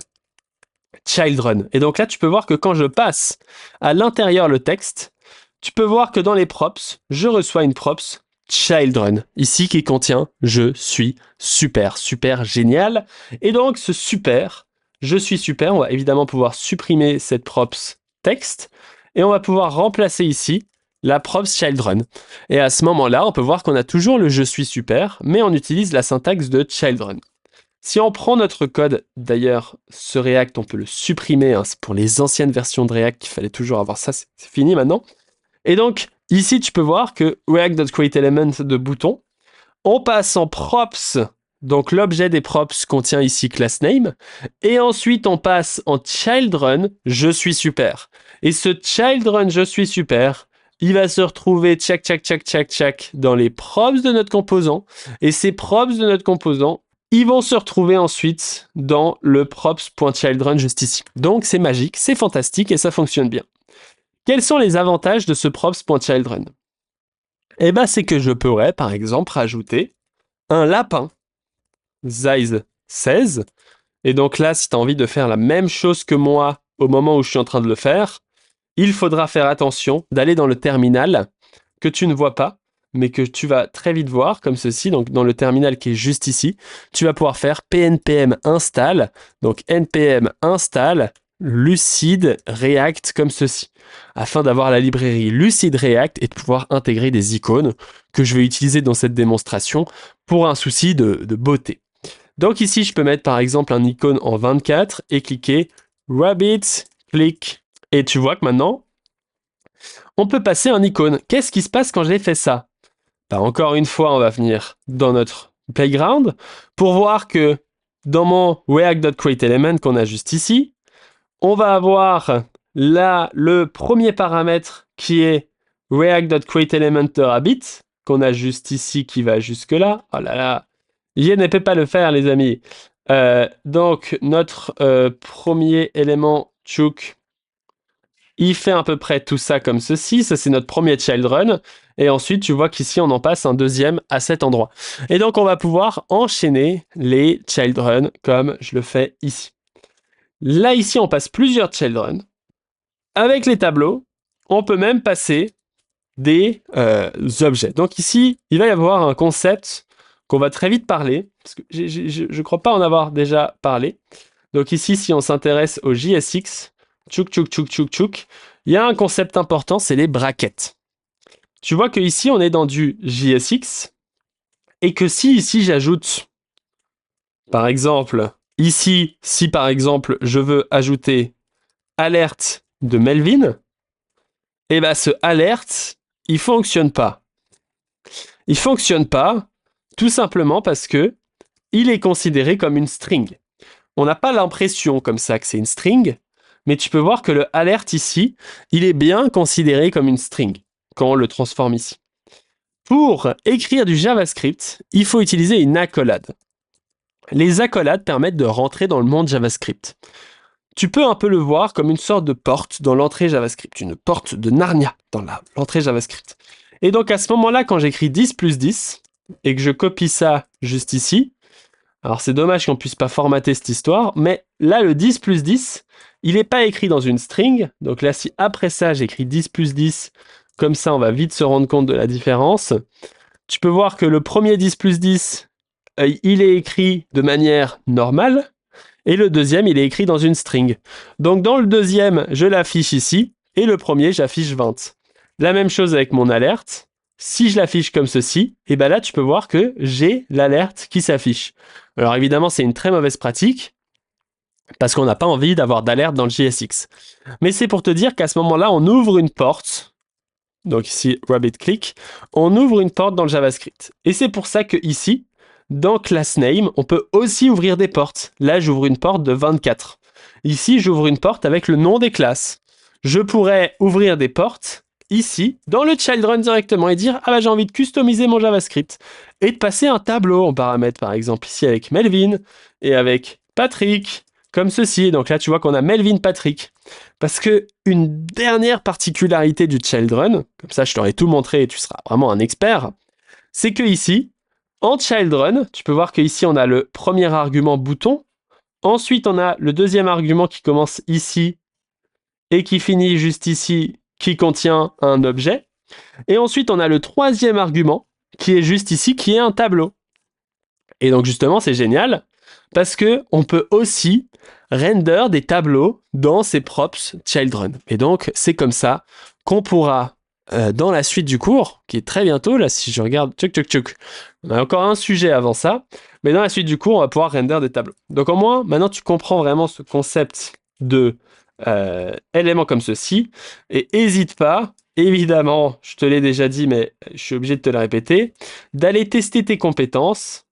S1: childRun. Et donc là, tu peux voir que quand je passe à l'intérieur le texte, tu peux voir que dans les props, je reçois une props childRun, ici qui contient « je suis super », super génial. Et donc ce super, je suis super, on va évidemment pouvoir supprimer cette props texte et on va pouvoir remplacer ici la props childRun. Et à ce moment-là, on peut voir qu'on a toujours le « je suis super », mais on utilise la syntaxe de childRun. Si on prend notre code, d'ailleurs, ce React, on peut le supprimer. C'est pour les anciennes versions de React qu'il fallait toujours avoir ça, c'est fini maintenant. Et donc, ici, tu peux voir que React.createElement de bouton, on passe en props, donc l'objet des props contient ici class name, et ensuite on passe en childRun, je suis super. Et ce childRun, je suis super, il va se retrouver tchac dans les props de notre composant, et ces props de notre composant, ils vont se retrouver ensuite dans le props.childRun juste ici. Donc c'est magique, c'est fantastique et ça fonctionne bien. Quels sont les avantages de ce props.childRun ? Eh bien, c'est que je pourrais, par exemple, rajouter un lapin, size 16. Et donc là, si tu as envie de faire la même chose que moi au moment où je suis en train de le faire, il faudra faire attention d'aller dans le terminal que tu ne vois pas, mais que tu vas très vite voir, comme ceci, donc dans le terminal qui est juste ici, tu vas pouvoir faire pnpm install, donc npm install Lucid React comme ceci, afin d'avoir la librairie Lucid React et de pouvoir intégrer des icônes que je vais utiliser dans cette démonstration pour un souci de beauté. Donc ici, je peux mettre par exemple un icône en 24 et cliquer Rabbit, clic. Et tu vois que maintenant, on peut passer un icône. Qu'est-ce qui se passe quand j'ai fait ça? Bah, encore une fois, on va venir dans notre playground pour voir que dans mon React.createElement qu'on a juste ici, on va avoir là le premier paramètre qui est React.createElement.rabbit qu'on a juste ici qui va jusque là. Oh là là, je ne peux pas le faire les amis. Donc notre premier élément chook, il fait à peu près tout ça comme ceci. Ça, c'est notre premier child run. Et ensuite, tu vois qu'ici, on en passe un deuxième à cet endroit. Et donc, on va pouvoir enchaîner les child runs comme je le fais ici. Là, ici, on passe plusieurs child runs. Avec les tableaux, on peut même passer des objets. Donc ici, il va y avoir un concept qu'on va très vite parler. Parce que je ne crois pas en avoir déjà parlé. Donc ici, si on s'intéresse au JSX, il y a un concept important, c'est les brackets. Tu vois que ici, on est dans du JSX et que si ici, j'ajoute, par exemple, ici, si par exemple, je veux ajouter alerte de Melvin, et bien ce alerte, il fonctionne pas. Il fonctionne pas tout simplement parce que il est considéré comme une string. On n'a pas l'impression comme ça que c'est une string, mais tu peux voir que le alert ici, il est bien considéré comme une string quand on le transforme ici. Pour écrire du JavaScript, il faut utiliser une accolade. Les accolades permettent de rentrer dans le monde JavaScript. Tu peux un peu le voir comme une sorte de porte dans l'entrée JavaScript, une porte de Narnia dans l'entrée JavaScript. Et donc à ce moment-là, quand j'écris 10 plus 10 et que je copie ça juste ici, alors c'est dommage qu'on ne puisse pas formater cette histoire, mais là le 10 plus 10, il n'est pas écrit dans une string. Donc là, si après ça, j'écris 10 plus 10, comme ça, on va vite se rendre compte de la différence. Tu peux voir que le premier 10 plus 10, il est écrit de manière normale, et le deuxième, il est écrit dans une string. Donc dans le deuxième, je l'affiche ici, et le premier, j'affiche 20. La même chose avec mon alerte. Si je l'affiche comme ceci, et ben là, tu peux voir que j'ai l'alerte qui s'affiche. Alors évidemment, c'est une très mauvaise pratique, parce qu'on n'a pas envie d'avoir d'alerte dans le JSX. Mais c'est pour te dire qu'à ce moment-là, on ouvre une porte. Donc ici, Rabbit Click, on ouvre une porte dans le JavaScript. Et c'est pour ça que ici, dans Class Name, on peut aussi ouvrir des portes. Là, j'ouvre une porte de 24. Ici, j'ouvre une porte avec le nom des classes. Je pourrais ouvrir des portes ici, dans le child run directement, et dire « Ah bah j'ai envie de customiser mon JavaScript » et de passer un tableau en paramètres, par exemple ici avec Melvin et avec Patrick, comme ceci. Donc là, tu vois qu'on a Melvin Patrick. Parce que une dernière particularité du child run, comme ça je t'aurai tout montré et tu seras vraiment un expert, c'est que ici, en child run, tu peux voir qu'ici on a le premier argument bouton, ensuite on a le deuxième argument qui commence ici et qui finit juste ici, qui contient un objet, et ensuite on a le troisième argument qui est juste ici, qui est un tableau. Et donc justement c'est génial, parce que on peut aussi render des tableaux dans ses props child run. Et donc, c'est comme ça qu'on pourra, dans la suite du cours, qui est très bientôt, là, si je regarde, on a encore un sujet avant ça, mais dans la suite du cours, on va pouvoir render des tableaux. Donc, au moins, maintenant, tu comprends vraiment ce concept de éléments comme ceci, et n'hésite pas, évidemment, je te l'ai déjà dit, mais je suis obligé de te le répéter, d'aller tester tes compétences,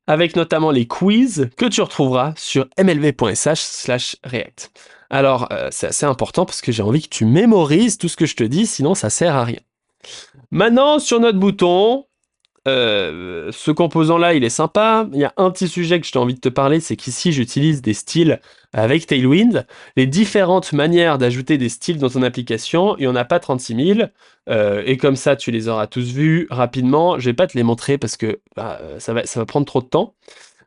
S1: avec notamment les quiz que tu retrouveras sur mlv.sh/react. Alors, c'est assez important parce que j'ai envie que tu mémorises tout ce que je te dis, sinon ça sert à rien. Maintenant, sur notre bouton, ce composant-là, il est sympa. Il y a un petit sujet que j'ai envie de te parler, c'est qu'ici, j'utilise des styles avec Tailwind. Les différentes manières d'ajouter des styles dans ton application, il n'y en a pas 36 000. Et comme ça, tu les auras tous vus rapidement. Je ne vais pas te les montrer parce que ça va prendre trop de temps.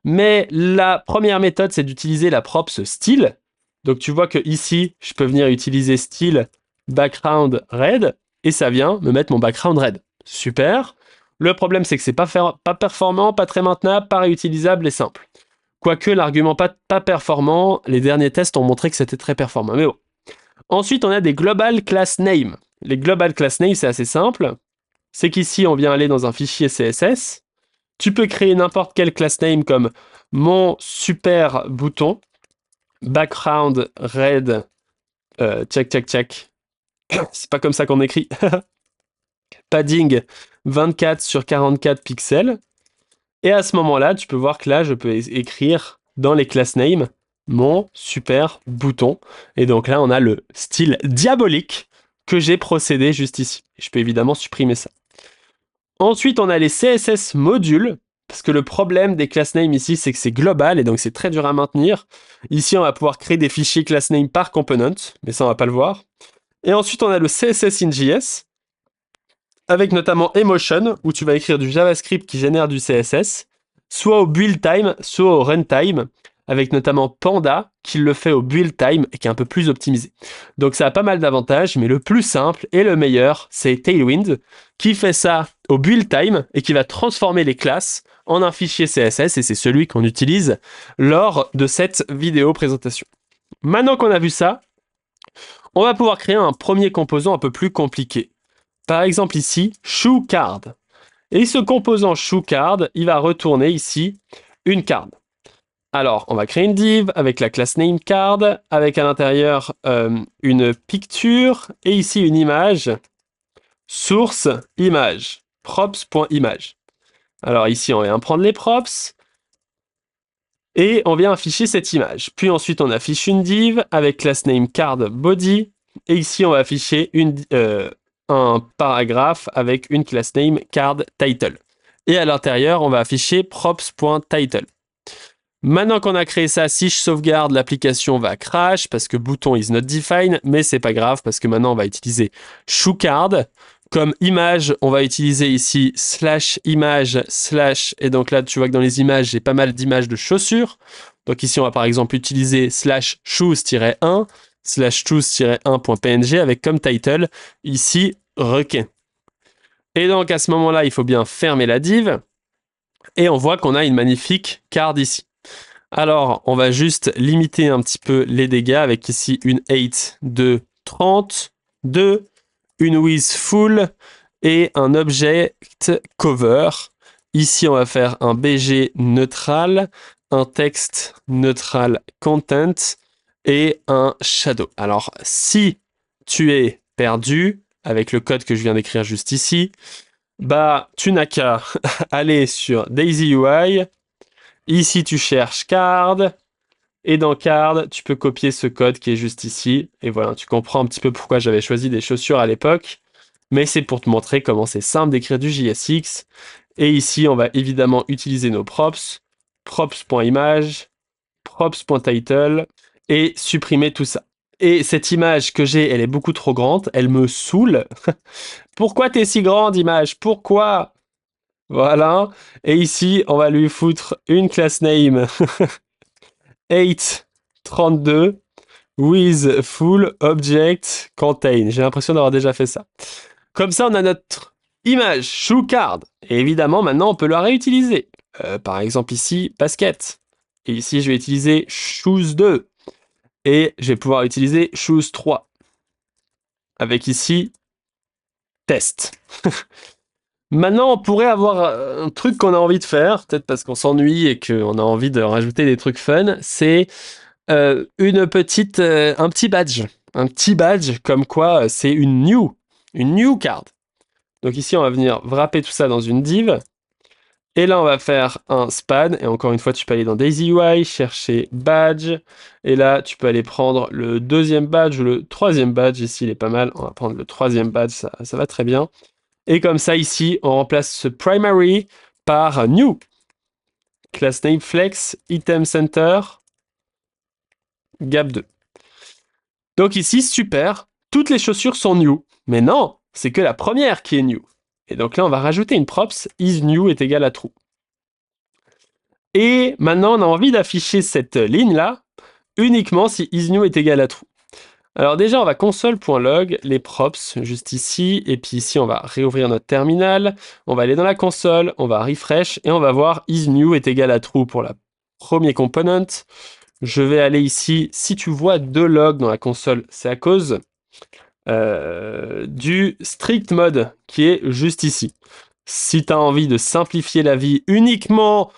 S1: Mais la première méthode, c'est d'utiliser la props style. Donc, tu vois que ici, je peux venir utiliser style background red et ça vient me mettre mon background red. Super. Le problème, c'est que c'est pas performant, pas très maintenable, pas réutilisable et simple. Quoique l'argument pas performant, les derniers tests ont montré que c'était très performant. Mais bon. Ensuite, on a des global class name. Les global class name, c'est assez simple. C'est qu'ici, on vient aller dans un fichier CSS. Tu peux créer n'importe quel class name comme mon super bouton, background red, check, check, check. C'est pas comme ça qu'on écrit. Padding 24 sur 44 pixels. Et à ce moment-là, tu peux voir que là, je peux écrire dans les class names mon super bouton. Et donc là, on a le style diabolique que j'ai procédé juste ici. Je peux évidemment supprimer ça. Ensuite, on a les CSS modules, parce que le problème des class names ici, c'est que c'est global et donc c'est très dur à maintenir. Ici, on va pouvoir créer des fichiers class name par component, mais ça, on va pas le voir. Et ensuite, on a le CSS in JS, avec notamment Emotion, où tu vas écrire du JavaScript qui génère du CSS, soit au build time, soit au runtime, avec notamment Panda, qui le fait au build time et qui est un peu plus optimisé. Donc ça a pas mal d'avantages, mais le plus simple et le meilleur, c'est Tailwind, qui fait ça au build time et qui va transformer les classes en un fichier CSS, et c'est celui qu'on utilise lors de cette vidéo présentation. Maintenant qu'on a vu ça, on va pouvoir créer un premier composant un peu plus compliqué. Par exemple ici, shoeCard. Et ce composant shoeCard, il va retourner ici une card. Alors, on va créer une div avec la classe nameCard, avec à l'intérieur une picture, et ici une image, source, image, props.image. Alors ici, on vient prendre les props, et on vient afficher cette image. Puis ensuite, on affiche une div avec classe nameCard body, et ici, on va afficher un paragraphe avec une class name card title. Et à l'intérieur, on va afficher props.title. Maintenant qu'on a créé ça, si je sauvegarde, l'application va crash parce que bouton is not defined, mais c'est pas grave parce que maintenant on va utiliser shoeCard. Comme image, on va utiliser ici /image/ et donc là tu vois que dans les images, j'ai pas mal d'images de chaussures. Donc ici on va par exemple utiliser /shoes-1 /choose-1.png avec comme title ici requin. Et donc à ce moment-là, il faut bien fermer la div et on voit qu'on a une magnifique card ici. Alors, on va juste limiter un petit peu les dégâts avec ici une 8 de 30, 2, une with full et un object cover. Ici, on va faire un BG neutral, un texte neutral content et un shadow. Alors, si tu es perdu avec le code que je viens d'écrire juste ici, bah, tu n'as qu'à aller sur Daisy UI. Ici, tu cherches card. Et dans card, tu peux copier ce code qui est juste ici. Et voilà, tu comprends un petit peu pourquoi j'avais choisi des chaussures à l'époque. Mais c'est pour te montrer comment c'est simple d'écrire du JSX. Et ici, on va évidemment utiliser nos props. Props.image, props.title et supprimer tout ça. Et cette image que j'ai, elle est beaucoup trop grande. Elle me saoule. Pourquoi t'es si grande, image? Pourquoi? Voilà. Et ici, on va lui foutre une class name 832 with full object contain. J'ai l'impression d'avoir déjà fait ça. Comme ça, on a notre image shoeCard. Et évidemment, maintenant, on peut la réutiliser. Par exemple, ici, basket. Et ici, je vais utiliser shoes 2. Et je vais pouvoir utiliser shoes 3. Avec ici, test. Maintenant, on pourrait avoir un truc qu'on a envie de faire, peut-être parce qu'on s'ennuie et qu'on a envie de rajouter des trucs fun, c'est un petit badge. Un petit badge comme quoi c'est une new card. Donc ici, on va venir wrapper tout ça dans une div. Et là, on va faire un span. Et encore une fois, tu peux aller dans Daisy UI, chercher badge. Et là, tu peux aller prendre le deuxième badge ou le troisième badge. Ici, il est pas mal. On va prendre le troisième badge, ça va très bien. Et comme ça, ici, on remplace ce primary par new. Class name flex, item center, gap 2. Donc ici, super, toutes les chaussures sont new. Mais non, c'est que la première qui est new. Et donc là, on va rajouter une props, is new est égal à true. Et maintenant, on a envie d'afficher cette ligne-là uniquement si is new est égal à true. Alors déjà, on va console.log, les props, juste ici, et puis ici, on va réouvrir notre terminal, on va aller dans la console, on va refresh, et on va voir is new est égal à true pour la premier component. Je vais aller ici. Si tu vois 2 logs dans la console, c'est à cause du strict mode qui est juste ici. Si tu as envie de simplifier la vie uniquement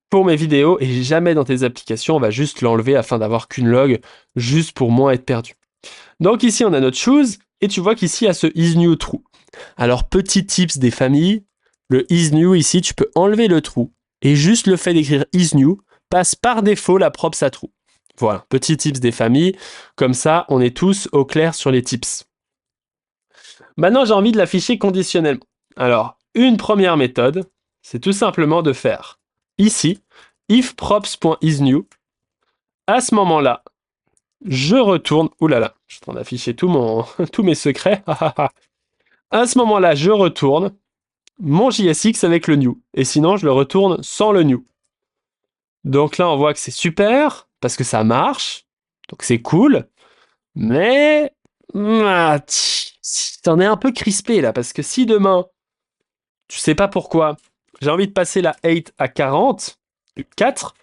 S1: pour mes vidéos et jamais dans tes applications, on va juste l'enlever afin d'avoir qu'une log, juste pour moins être perdu. Donc ici, on a notre choose, et tu vois qu'ici, il y a ce isNew true. Alors, petit tips des familles, le isNew ici, tu peux enlever le true, et juste le fait d'écrire isNew passe par défaut la props à true. Voilà, petit tips des familles, comme ça, on est tous au clair sur les tips. Maintenant, j'ai envie de l'afficher conditionnellement. Alors, une première méthode, c'est tout simplement de faire ici, if props.isNew. À ce moment-là, je retourne... Ouh là là, je suis en train d'afficher tous mes secrets. À ce moment-là, je retourne mon JSX avec le new. Et sinon, je le retourne sans le new. Donc là, on voit que c'est super, parce que ça marche. Donc c'est cool. Mais... t'en es un peu crispé là, parce que si demain, tu sais pas pourquoi, j'ai envie de passer la 8 à 40, 4,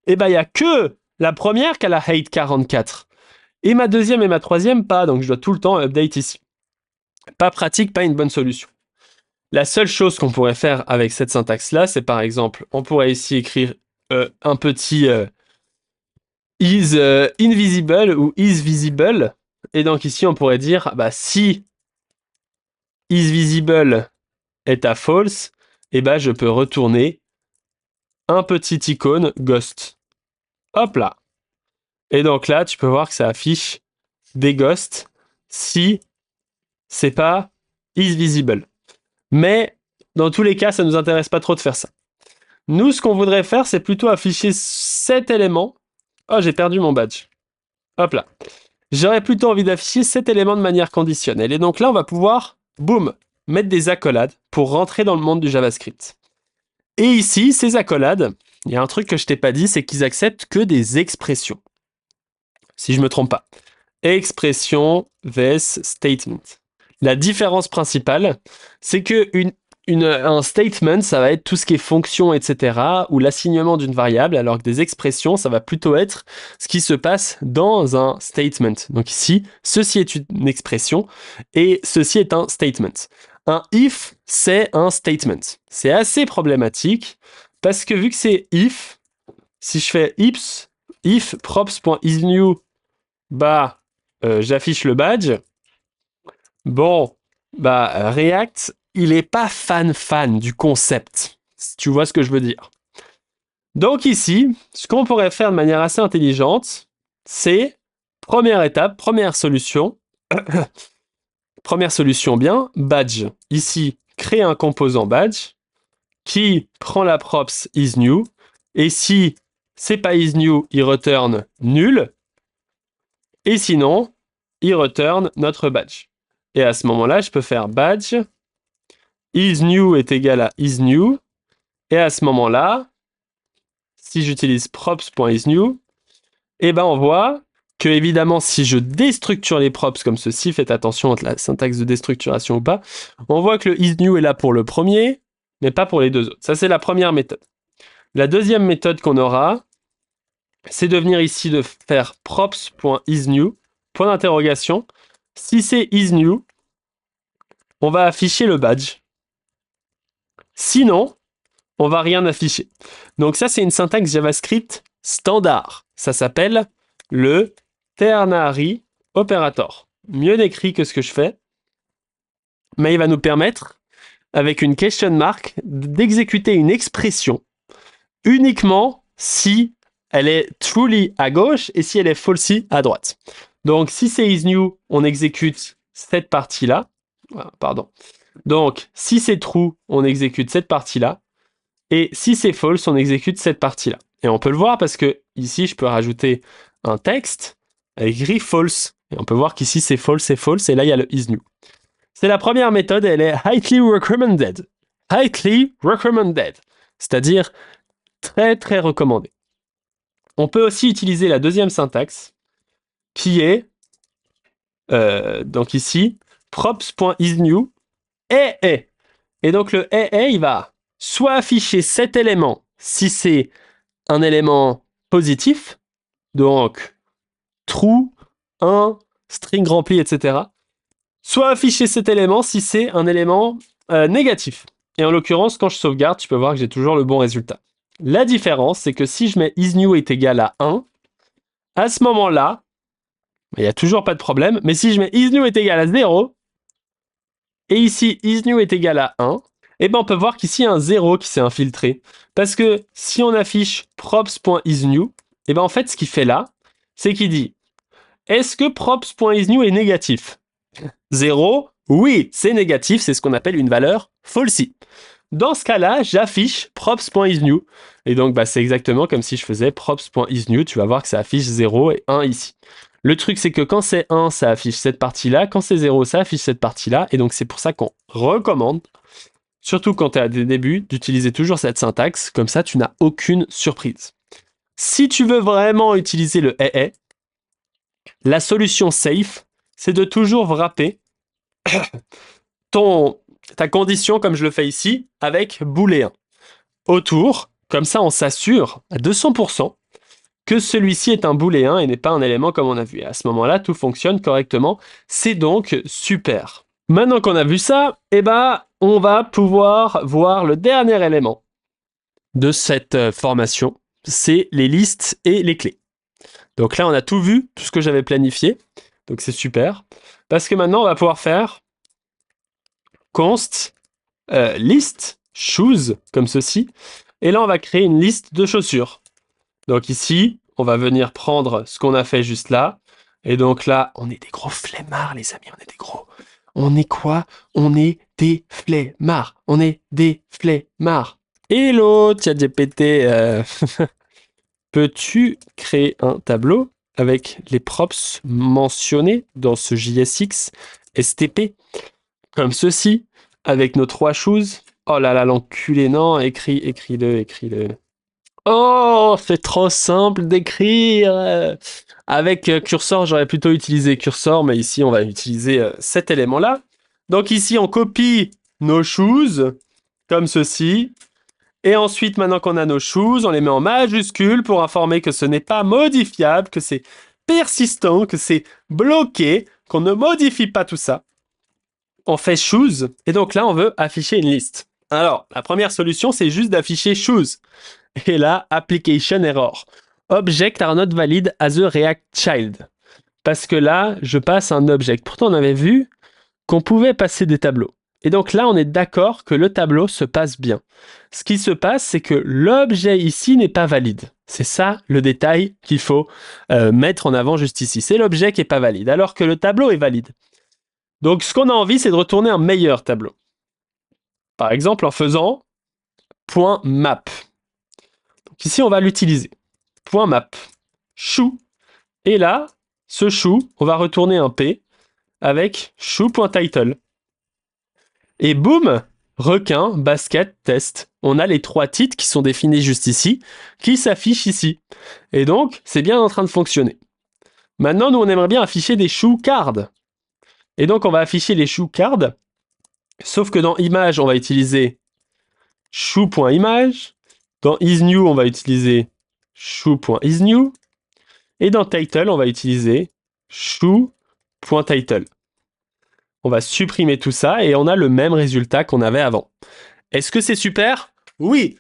S1: et ben il n'y a que la première qui a la 8 44. Et ma deuxième et ma troisième pas, donc je dois tout le temps update ici. Pas pratique, pas une bonne solution. La seule chose qu'on pourrait faire avec cette syntaxe-là, c'est par exemple, on pourrait ici écrire un petit is invisible ou is visible. Et donc ici, on pourrait dire, bah, si is visible est à false, et bah, je peux retourner un petit icône ghost. Hop là. Et donc là, tu peux voir que ça affiche des ghosts si c'est pas is visible. Mais dans tous les cas, ça ne nous intéresse pas trop de faire ça. Nous, ce qu'on voudrait faire, c'est plutôt afficher cet élément. Oh, j'ai perdu mon badge. Hop là. J'aurais plutôt envie d'afficher cet élément de manière conditionnelle. Et donc là, on va pouvoir, boum, mettre des accolades pour rentrer dans le monde du JavaScript. Et ici, ces accolades, il y a un truc que je t'ai pas dit, c'est qu'ils acceptent que des expressions. Si je me trompe pas. Expression vs statement. La différence principale, c'est que un statement, ça va être tout ce qui est fonction, etc., ou l'assignement d'une variable, alors que des expressions, ça va plutôt être ce qui se passe dans un statement. Donc ici, ceci est une expression, et ceci est un statement. Un if, c'est un statement. C'est assez problématique, parce que vu que c'est if, si je fais if props.isNew, bah, j'affiche le badge. Bon, bah, React, il est pas fan du concept, si tu vois ce que je veux dire. Donc ici, ce qu'on pourrait faire de manière assez intelligente, c'est, première étape, première solution bien, badge. Ici, créer un composant badge qui prend la props isNew, et si c'est pas isNew, il return nul, et sinon, il return notre badge. Et à ce moment-là, je peux faire badge isNew est égal à isNew. Et à ce moment-là, si j'utilise props.isNew, eh ben on voit que, évidemment, si je déstructure les props comme ceci, faites attention entre la syntaxe de déstructuration ou pas, on voit que le isNew est là pour le premier, mais pas pour les deux autres. Ça, c'est la première méthode. La deuxième méthode qu'on aura, c'est de venir ici de faire props.isNew, point d'interrogation. Si c'est isNew, on va afficher le badge. Sinon, on va rien afficher. Donc ça, c'est une syntaxe JavaScript standard. Ça s'appelle le ternary operator. Mieux décrit que ce que je fais, mais il va nous permettre, avec une question mark, d'exécuter une expression uniquement si elle est truly à gauche et si elle est falsy à droite. Donc si c'est isNew, on exécute cette partie-là. Pardon. Donc si c'est true, on exécute cette partie-là. Et si c'est false, on exécute cette partie-là. Et on peut le voir parce que ici, je peux rajouter un texte avec écrit false. Et on peut voir qu'ici, c'est false, et là, il y a le isNew. C'est la première méthode, elle est highly recommended. Highly recommended. C'est-à-dire très, très recommandé. On peut aussi utiliser la deuxième syntaxe qui est, donc ici, props.isNew et. Et donc le et, il va soit afficher cet élément si c'est un élément positif, donc true, 1, string rempli, etc., soit afficher cet élément si c'est un élément négatif. Et en l'occurrence, quand je sauvegarde, tu peux voir que j'ai toujours le bon résultat. La différence, c'est que si je mets isNew est égal à 1, à ce moment-là, il n'y a toujours pas de problème, mais si je mets isNew est égal à 0, et ici isNew est égal à 1, et ben on peut voir qu'ici il y a un 0 qui s'est infiltré. Parce que si on affiche props.isNew, et ben en fait ce qu'il fait là, c'est qu'il dit est-ce que props.isNew est négatif? 0, oui, c'est négatif, c'est ce qu'on appelle une valeur falsy. Dans ce cas-là, j'affiche props.isNew. Et donc, c'est exactement comme si je faisais props.isNew. Tu vas voir que ça affiche 0 et 1 ici. Le truc, c'est que quand c'est 1, ça affiche cette partie-là. Quand c'est 0, ça affiche cette partie-là. Et donc, c'est pour ça qu'on recommande, surtout quand tu es à des débuts, d'utiliser toujours cette syntaxe. Comme ça, tu n'as aucune surprise. Si tu veux vraiment utiliser le hey, la solution safe, c'est de toujours wrapper ta condition, comme je le fais ici, avec booléen. Autour, comme ça on s'assure à 200% que celui-ci est un booléen et n'est pas un élément comme on a vu. Et à ce moment-là, tout fonctionne correctement. C'est donc super. Maintenant qu'on a vu ça, on va pouvoir voir le dernier élément de cette formation. C'est les listes et les clés. Donc là, on a tout vu, tout ce que j'avais planifié. Donc c'est super. Parce que maintenant, on va pouvoir faire const list shoes, comme ceci. Et là, on va créer une liste de chaussures. Donc ici, on va venir prendre ce qu'on a fait juste là. Et donc là, on est des gros flemmards, les amis, on est des gros. On est quoi? On est des flemmards. On est des flemmards. Hello, ChatGPT. Peux-tu créer un tableau avec les props mentionnés dans ce JSX STP, comme ceci, avec nos 3 choses? Oh là là, l'enculé, non, écris-le. Oh, c'est trop simple d'écrire. Avec cursor, j'aurais plutôt utilisé cursor, mais ici, on va utiliser cet élément-là. Donc ici, on copie nos choses, comme ceci. Et ensuite, maintenant qu'on a nos choses, on les met en majuscule pour informer que ce n'est pas modifiable, que c'est persistant, que c'est bloqué, qu'on ne modifie pas tout ça. On fait shoes, et donc là, on veut afficher une liste. Alors, la première solution, c'est juste d'afficher shoes. Et là, application error. Object are not valid as a React child. Parce que là, je passe un object. Pourtant, on avait vu qu'on pouvait passer des tableaux. Et donc là, on est d'accord que le tableau se passe bien. Ce qui se passe, c'est que l'objet ici n'est pas valide. C'est ça le détail qu'il faut mettre en avant juste ici. C'est l'objet qui n'est pas valide, alors que le tableau est valide. Donc ce qu'on a envie, c'est de retourner un meilleur tableau. Par exemple, en faisant .map. Donc ici, on va l'utiliser. .map. Chou. Et là, ce chou, on va retourner un P avec chou.title. Et boum, requin, basket, test. On a les 3 titres qui sont définis juste ici, qui s'affichent ici. Et donc, c'est bien en train de fonctionner. Maintenant, nous, on aimerait bien afficher des chou cards. Et donc, on va afficher les chou cards. Sauf que dans image, on va utiliser chou.image. Dans isNew, on va utiliser chou.isNew. Et dans title, on va utiliser chou.title. On va supprimer tout ça et on a le même résultat qu'on avait avant. Est-ce que c'est super? Oui.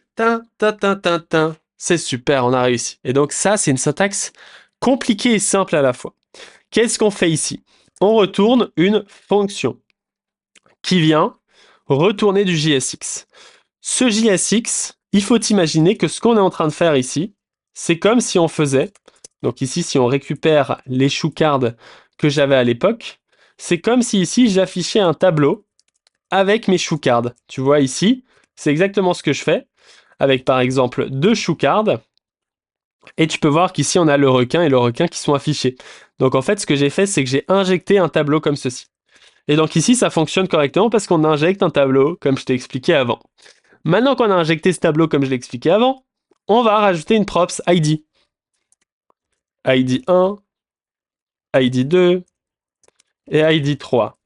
S1: C'est super, on a réussi. Et donc ça, c'est une syntaxe compliquée et simple à la fois. Qu'est-ce qu'on fait ici? On retourne une fonction qui vient retourner du JSX. Ce JSX, il faut imaginer que ce qu'on est en train de faire ici, c'est comme si on faisait, donc ici, si on récupère les choucards que j'avais à l'époque, c'est comme si ici, j'affichais un tableau avec mes choucards. Tu vois ici, c'est exactement ce que je fais, avec par exemple 2 choucards. Et tu peux voir qu'ici, on a le requin et le requin qui sont affichés. Donc en fait, ce que j'ai fait, c'est que j'ai injecté un tableau comme ceci. Et donc ici, ça fonctionne correctement parce qu'on injecte un tableau, comme je t'ai expliqué avant. Maintenant qu'on a injecté ce tableau comme je l'ai expliqué avant, on va rajouter une props ID. ID 1, ID 2 et ID 3.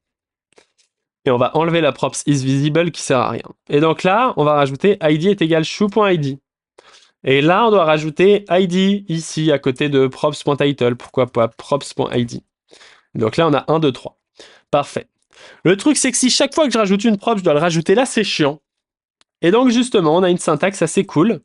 S1: Et on va enlever la props isVisible qui sert à rien. Et donc là, on va rajouter ID est égal chou.id. Et là, on doit rajouter ID ici, à côté de props.title. Pourquoi pas props.id? Donc là, on a 1, 2, 3. Parfait. Le truc, c'est que si chaque fois que je rajoute une prop, je dois le rajouter là, c'est chiant. Et donc, justement, on a une syntaxe assez cool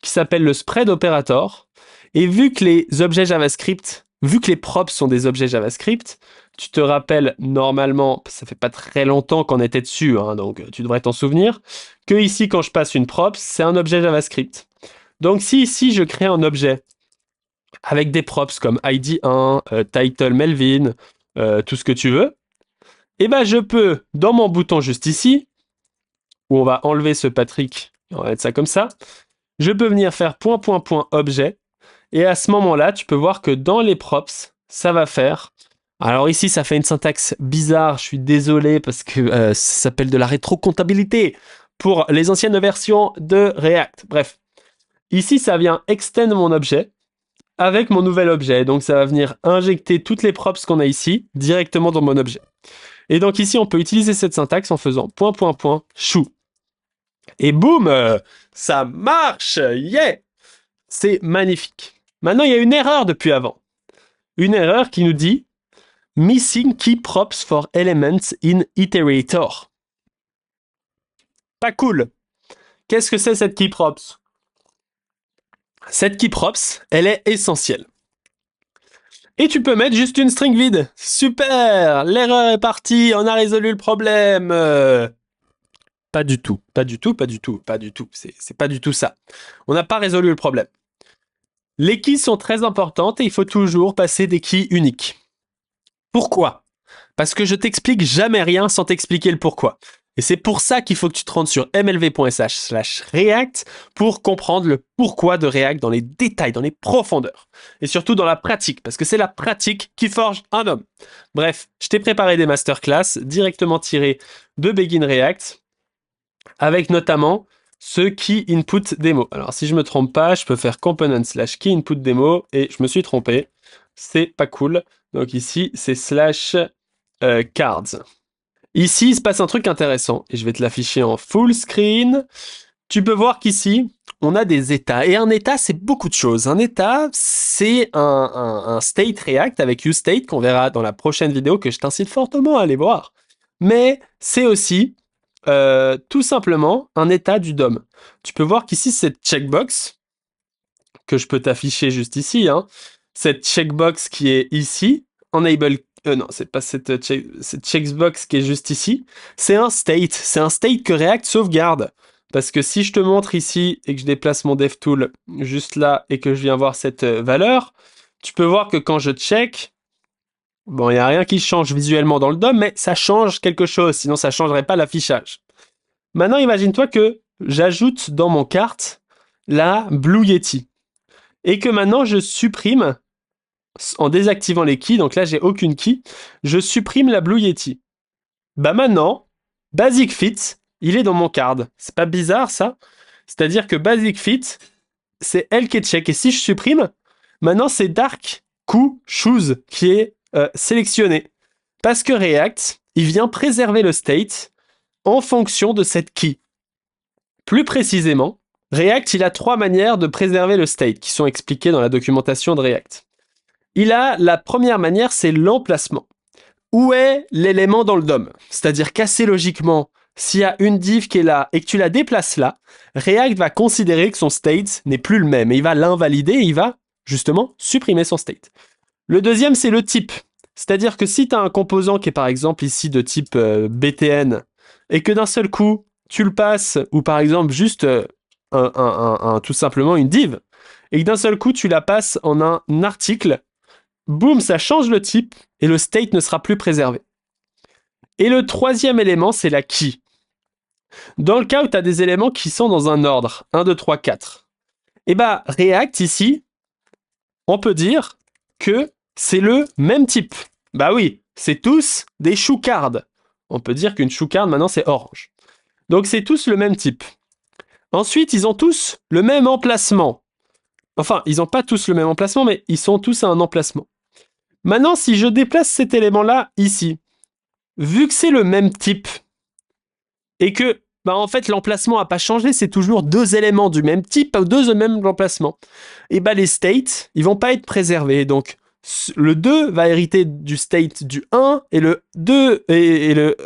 S1: qui s'appelle le spread operator. Et vu que les objets JavaScript, vu que les props sont des objets JavaScript, tu te rappelles normalement, ça fait pas très longtemps qu'on était dessus, hein, donc tu devrais t'en souvenir, que ici, quand je passe une prop, c'est un objet JavaScript. Donc si ici, je crée un objet avec des props comme ID1, title Melvin, tout ce que tu veux, et ben je peux, dans mon bouton juste ici, où on va enlever ce Patrick, on va mettre ça comme ça, je peux venir faire .objet, et à ce moment-là, tu peux voir que dans les props, ça va faire... Alors ici, ça fait une syntaxe bizarre, je suis désolé, parce que ça s'appelle de la rétrocomptabilité pour les anciennes versions de React. Bref, ici, ça vient extend mon objet avec mon nouvel objet. Donc ça va venir injecter toutes les props qu'on a ici directement dans mon objet. Et donc ici, on peut utiliser cette syntaxe en faisant .shoe. Et boum, ça marche, yeah! C'est magnifique. Maintenant, il y a une erreur depuis avant. Une erreur qui nous dit « Missing key props for elements in iterator ». Pas cool. Qu'est-ce que c'est cette key props? Cette key props, elle est essentielle. Et tu peux mettre juste une string vide. Super! L'erreur est partie, on a résolu le problème. Pas du tout, pas du tout, pas du tout, pas du tout. C'est pas du tout ça. On n'a pas résolu le problème. Les keys sont très importantes et il faut toujours passer des keys uniques. Pourquoi? Parce que je t'explique jamais rien sans t'expliquer le pourquoi. Et c'est pour ça qu'il faut que tu te rendes sur mlv.sh/react pour comprendre le pourquoi de React dans les détails, dans les profondeurs. Et surtout dans la pratique, parce que c'est la pratique qui forge un homme. Bref, je t'ai préparé des masterclass directement tirés de Begin React, avec notamment ce key input demo. Alors si je me trompe pas, je peux faire component/key input demo et je me suis trompé. C'est pas cool. Donc ici, c'est /cards. Ici, il se passe un truc intéressant et je vais te l'afficher en full screen. Tu peux voir qu'ici, on a des états. Et un état, c'est beaucoup de choses. Un état, c'est un state React avec useState qu'on verra dans la prochaine vidéo que je t'incite fortement à aller voir. Mais c'est aussi tout simplement un état du DOM. Tu peux voir qu'ici, cette checkbox, que je peux t'afficher juste ici, hein, cette checkbox qui est ici, enable... non, c'est pas cette checkbox qui est juste ici, c'est un state. C'est un state que React sauvegarde. Parce que si je te montre ici et que je déplace mon DevTool juste là et que je viens voir cette valeur, tu peux voir que quand je check, bon, il n'y a rien qui change visuellement dans le DOM, mais ça change quelque chose, sinon ça ne changerait pas l'affichage. Maintenant, imagine-toi que j'ajoute dans mon carte la Blue Yeti. Et que maintenant, je supprime, en désactivant les keys, donc là, j'ai aucune key, je supprime la Blue Yeti. Bah maintenant, Basic Fit, il est dans mon card. C'est pas bizarre, ça? C'est-à-dire que Basic Fit, c'est elle qui est check. Et si je supprime, maintenant, c'est Dark Coup Shoes qui est sélectionné. Parce que React, il vient préserver le state en fonction de cette key. Plus précisément, React, il a 3 manières de préserver le state qui sont expliquées dans la documentation de React. La première manière, c'est l'emplacement. Où est l'élément dans le DOM? C'est-à-dire qu'assez logiquement, s'il y a une div qui est là et que tu la déplaces là, React va considérer que son state n'est plus le même et il va l'invalider et il va justement supprimer son state. Le deuxième, c'est le type. C'est-à-dire que si tu as un composant qui est par exemple ici de type BTN et que d'un seul coup, tu le passes, ou par exemple juste tout simplement une div, et que d'un seul coup, tu la passes en un article, boum, ça change le type et le state ne sera plus préservé. Et le troisième élément, c'est la key. Dans le cas où tu as des éléments qui sont dans un ordre, 1, 2, 3, 4, et bah React ici, on peut dire que c'est le même type. Bah oui, c'est tous des shoe cards. On peut dire qu'une shoe card maintenant c'est orange. Donc c'est tous le même type. Ensuite, ils ont tous le même emplacement. Enfin, ils n'ont pas tous le même emplacement, mais ils sont tous à un emplacement. Maintenant, si je déplace cet élément-là ici, vu que c'est le même type, et que bah en fait l'emplacement n'a pas changé, c'est toujours deux éléments du même type, deux mêmes emplacements. Et bah les states, ils vont pas être préservés, donc le 2 va hériter du state du 1, et le 2 et le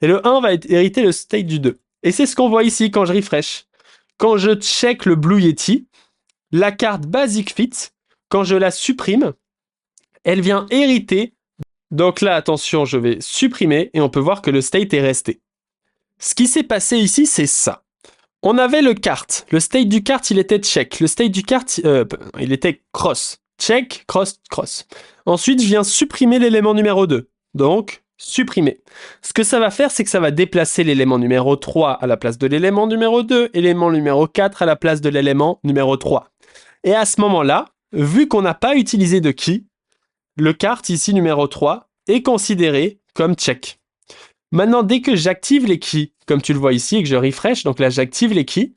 S1: 1 va hériter le state du 2. Et c'est ce qu'on voit ici quand je refresh. Quand je check le Blue Yeti, la carte Basic Fit, quand je la supprime, elle vient hériter. Donc là, attention, je vais supprimer et on peut voir que le state est resté. Ce qui s'est passé ici, c'est ça. On avait le cart. Le state du cart, il était check. Le state du cart, il était cross. Check, cross, cross. Ensuite, je viens supprimer l'élément numéro 2. Donc, supprimer. Ce que ça va faire, c'est que ça va déplacer l'élément numéro 3 à la place de l'élément numéro 2, et l'élément numéro 4 à la place de l'élément numéro 3. Et à ce moment-là, vu qu'on n'a pas utilisé de key, le cart ici numéro 3 est considéré comme check. Maintenant, dès que j'active les keys, comme tu le vois ici, et que je refresh, donc là j'active les keys,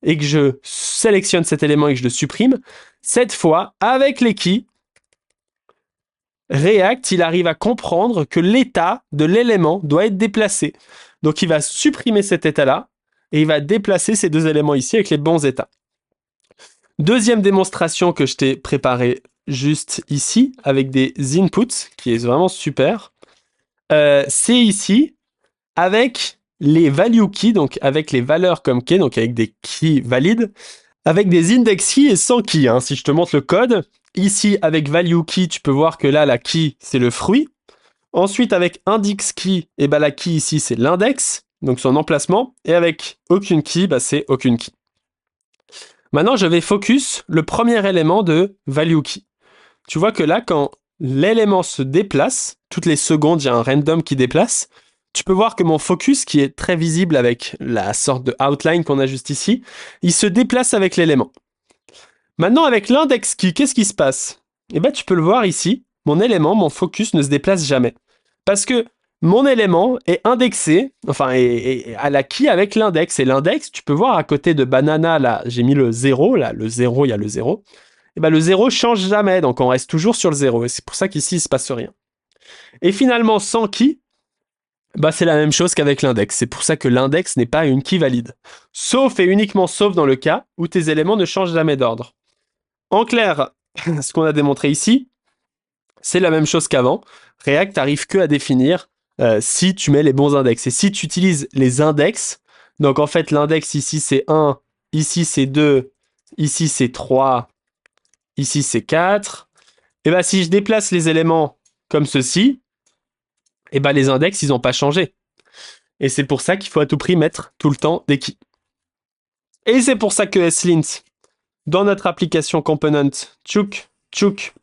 S1: et que je sélectionne cet élément et que je le supprime, cette fois, avec les keys, React, il arrive à comprendre que l'état de l'élément doit être déplacé. Donc il va supprimer cet état-là, et il va déplacer ces deux éléments ici avec les bons états. Deuxième démonstration que je t'ai préparée juste ici, avec des inputs, qui est vraiment super. C'est ici, avec les value keys, donc avec les valeurs comme key, donc avec des keys valides, avec des index keys et sans key. Hein. Si je te montre le code, ici avec value key, tu peux voir que là, la key, c'est le fruit. Ensuite, avec index key, et bah, la key ici, c'est l'index, donc son emplacement. Et avec aucune key, bah, c'est aucune key. Maintenant, je vais focus le premier élément de value key. Tu vois que là, quand l'élément se déplace, toutes les secondes, il y a un random qui déplace. Tu peux voir que mon focus, qui est très visible avec la sorte de outline qu'on a juste ici, il se déplace avec l'élément. Maintenant, avec l'index key, qu'est-ce qui se passe? Eh bien, tu peux le voir ici, mon élément, mon focus ne se déplace jamais. Parce que mon élément est indexé, enfin, est à la key avec l'index. Et l'index, tu peux voir à côté de banana, là, j'ai mis le 0, là, le 0, il y a le 0. Et bien, le 0 change jamais, donc on reste toujours sur le 0. Et c'est pour ça qu'ici, il ne se passe rien. Et finalement, sans key, bah, c'est la même chose qu'avec l'index. C'est pour ça que l'index n'est pas une key valide. Sauf et uniquement sauf dans le cas où tes éléments ne changent jamais d'ordre. En clair, ce qu'on a démontré ici, c'est la même chose qu'avant. React n'arrive que à définir si tu mets les bons index. Et si tu utilises les index, donc en fait l'index ici c'est 1, ici c'est 2, ici c'est 3, ici c'est 4, et bien si je déplace les éléments comme ceci, et ben les index, ils n'ont pas changé. Et c'est pour ça qu'il faut à tout prix mettre tout le temps des keys. Et c'est pour ça que slint, dans notre application component, tchouk,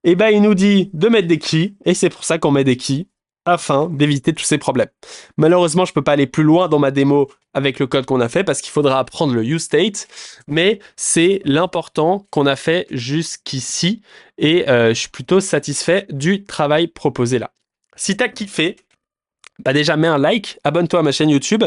S1: et ben il nous dit de mettre des keys, et c'est pour ça qu'on met des keys, afin d'éviter tous ces problèmes. Malheureusement, je ne peux pas aller plus loin dans ma démo avec le code qu'on a fait, parce qu'il faudra apprendre le useState, mais c'est l'important qu'on a fait jusqu'ici, et je suis plutôt satisfait du travail proposé là. Si t'as kiffé, bah déjà mets un like, abonne-toi à ma chaîne YouTube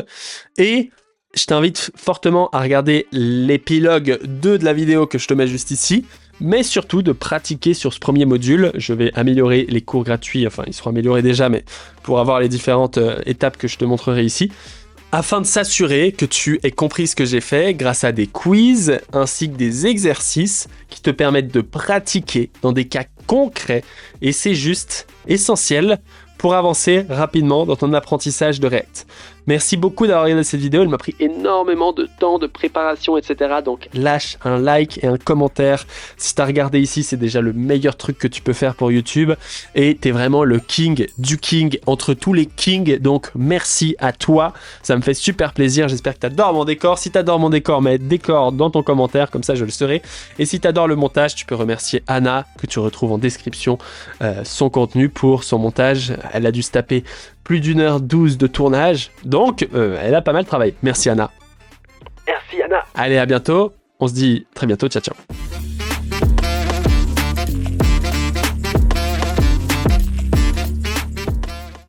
S1: et je t'invite fortement à regarder l'épilogue 2 de la vidéo que je te mets juste ici, mais surtout de pratiquer sur ce premier module. Je vais améliorer les cours gratuits, enfin ils seront améliorés déjà, mais pour avoir les différentes étapes que je te montrerai ici, afin de s'assurer que tu aies compris ce que j'ai fait grâce à des quiz ainsi que des exercices qui te permettent de pratiquer dans des cas concrets, et c'est juste essentiel pour avancer rapidement dans ton apprentissage de React. Merci beaucoup d'avoir regardé cette vidéo, elle m'a pris énormément de temps de préparation, etc. Donc lâche un like et un commentaire. Si tu as regardé ici, c'est déjà le meilleur truc que tu peux faire pour YouTube. Et tu es vraiment le king du king entre tous les kings. Donc merci à toi, ça me fait super plaisir. J'espère que tu adores mon décor. Si tu adores mon décor, mets décor dans ton commentaire, comme ça je le saurai. Et si tu adores le montage, tu peux remercier Anna, que tu retrouves en description, son contenu pour son montage. Elle a dû se taper plus d'1h12 de tournage, donc elle a pas mal travaillé. Merci Anna. Merci Anna. Allez, à bientôt. On se dit très bientôt. Ciao, ciao.